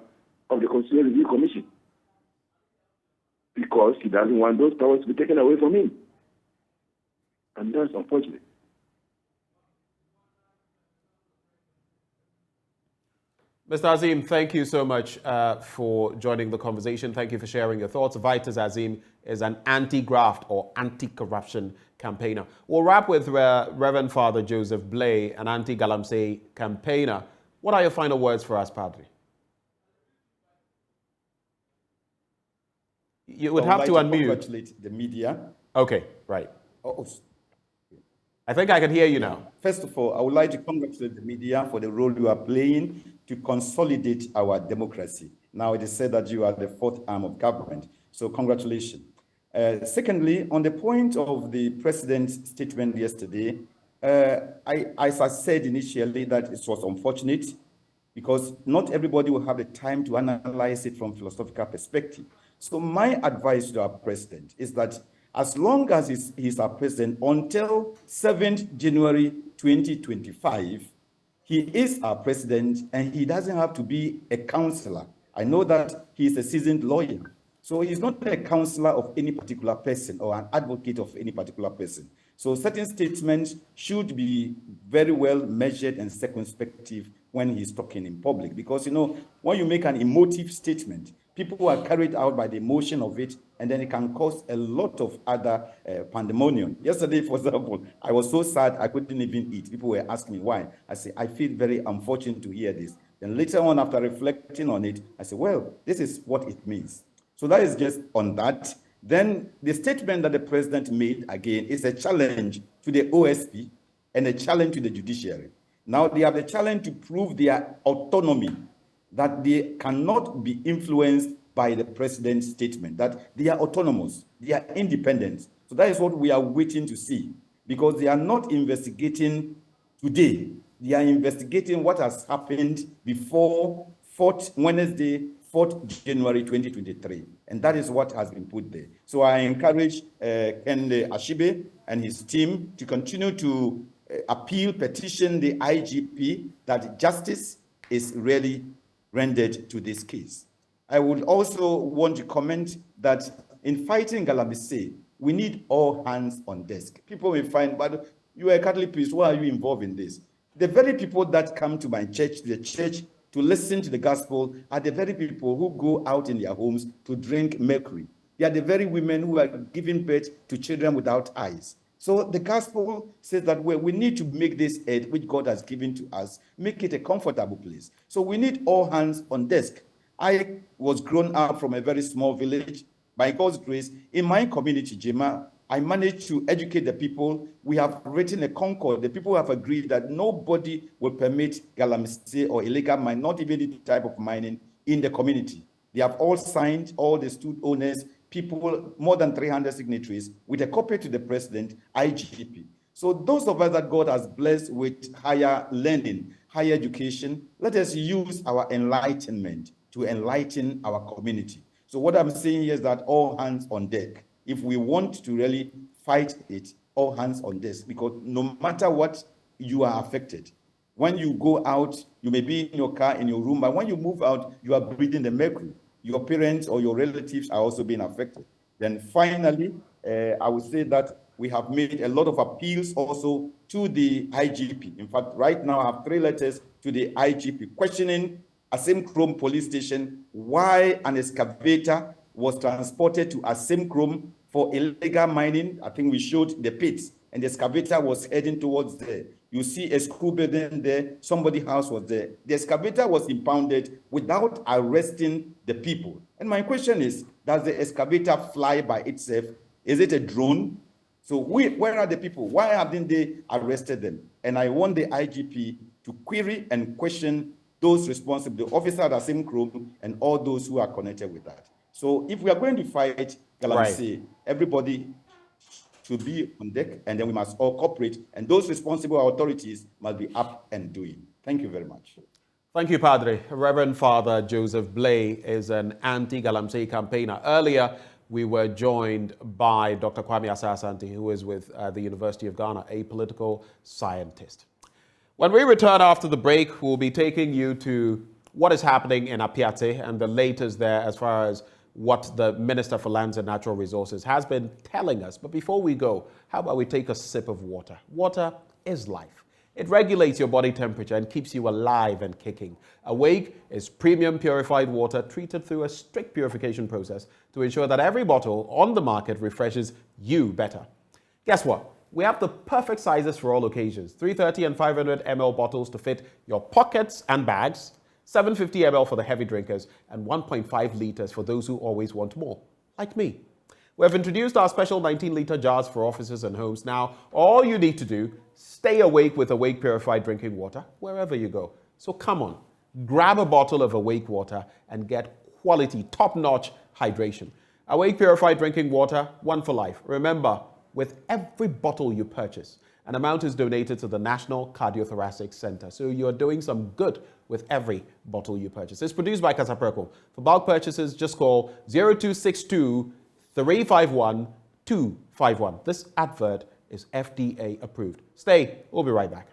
of the Constitutional Review Commission? Because he doesn't want those powers to be taken away from him. And that's unfortunate. Mr. Azim, thank you so much for joining the conversation. Thank you for sharing your thoughts. Vitus Azim is an anti-graft or anti-corruption campaigner. We'll wrap with Reverend Father Joseph Blay, an anti-Galamsey campaigner. What are your final words for us, Padre? You would have to unmute. Congratulate the media. Okay, right. Oh, I think I can hear you now. First of all, I would like to congratulate the media for the role you are playing to consolidate our democracy. Now it is said that you are the 4th arm of government, so congratulations. Secondly, on the point of the president's statement yesterday, as I said initially, that it was unfortunate because not everybody will have the time to analyze it from a philosophical perspective. So my advice to our president is that as long as he's our president until 7th January 2025, he is our president and he doesn't have to be a counselor. I know that he is a seasoned lawyer. So he's not a counselor of any particular person or an advocate of any particular person. So certain statements should be very well measured and circumspective when he's talking in public. Because, when you make an emotive statement, people are carried out by the emotion of it, and then it can cause a lot of other pandemonium. Yesterday, for example, I was so sad I couldn't even eat. People were asking me why. I said, I feel very unfortunate to hear this. Then later on, after reflecting on it, I said, well, this is what it means. So that is just on that. Then the statement that the president made, again, is a challenge to the OSP and a challenge to the judiciary. Now they have the challenge to prove their autonomy, that they cannot be influenced by the president's statement, that they are autonomous, they are independent. So that is what we are waiting to see, because they are not investigating today. They are investigating what has happened before Wednesday, 4th January 2023. And that is what has been put there. So I encourage Kende Ashibe and his team to continue to petition the IGP that justice is really rendered to this case. I would also want to comment that in fighting Galamsey, we need all hands on desk. People may find, but you are a Catholic priest, why are you involved in this? The very people that come to my church, the church, to listen to the gospel are the very people who go out in their homes to drink mercury. They are the very women who are giving birth to children without eyes. So the gospel says that we need to make this earth which God has given to us, make it a comfortable place. So we need all hands on desk. I was grown up from a very small village. By God's grace, in my community, Jema, I managed to educate the people. We have written a concord. The people have agreed that nobody will permit Galamsey or illegal mining, not even any type of mining, in the community. They have all signed, all the student owners, people, more than 300 signatories, with a copy to the president, IGP. So those of us that God has blessed with higher learning, higher education, let us use our enlightenment to enlighten our community. So what I'm saying here is that all hands on deck. If we want to really fight it, all hands on deck, because no matter what, you are affected. When you go out, you may be in your car, in your room, but when you move out, you are breathing the mercury. Your parents or your relatives are also being affected. Then finally, I would say that we have made a lot of appeals also to the IGP. In fact, right now I have 3 letters to the IGP questioning Asemkrom police station why an excavator was transported to Asemkrom for illegal mining. I think we showed the pits, and the excavator was heading towards there. You see a school building there, somebody's house was there. The excavator was impounded without arresting the people. And my question is, does the excavator fly by itself? Is it a drone? So where are the people? Why haven't they arrested them? And I want the IGP to query and question those responsible, the officer at Asemkrom and all those who are connected with that. So if we are going to fight Galamsey, everybody should be on deck, and then we must all cooperate, and those responsible authorities must be up and doing. Thank you very much. Thank you, Padre. Reverend Father Joseph Blay is an anti-Galamsey campaigner. Earlier, we were joined by Dr. Kwame Asah-Asante, who is with the University of Ghana, a political scientist. When we return after the break, we'll be taking you to what is happening in Apiate and the latest there as far as what the Minister for Lands and Natural Resources has been telling us. But before we go, how about we take a sip of water? Water is life. It regulates your body temperature and keeps you alive and kicking. Awake is premium purified water treated through a strict purification process to ensure that every bottle on the market refreshes you better. Guess what? We have the perfect sizes for all occasions. 330 and 500 ml bottles to fit your pockets and bags, 750 ml for the heavy drinkers, and 1.5 liters for those who always want more, like me. We have introduced our special 19-liter jars for offices and homes. Now, all you need to do, stay awake with Awake Purified Drinking Water wherever you go. So come on, grab a bottle of Awake Water and get quality, top-notch hydration. Awake Purified Drinking Water, one for life. Remember, with every bottle you purchase, an amount is donated to the National Cardiothoracic Center. So you're doing some good with every bottle you purchase. It's produced by Casapreco. For bulk purchases, just call 0262 351 251. This advert is FDA approved. Stay, we'll be right back.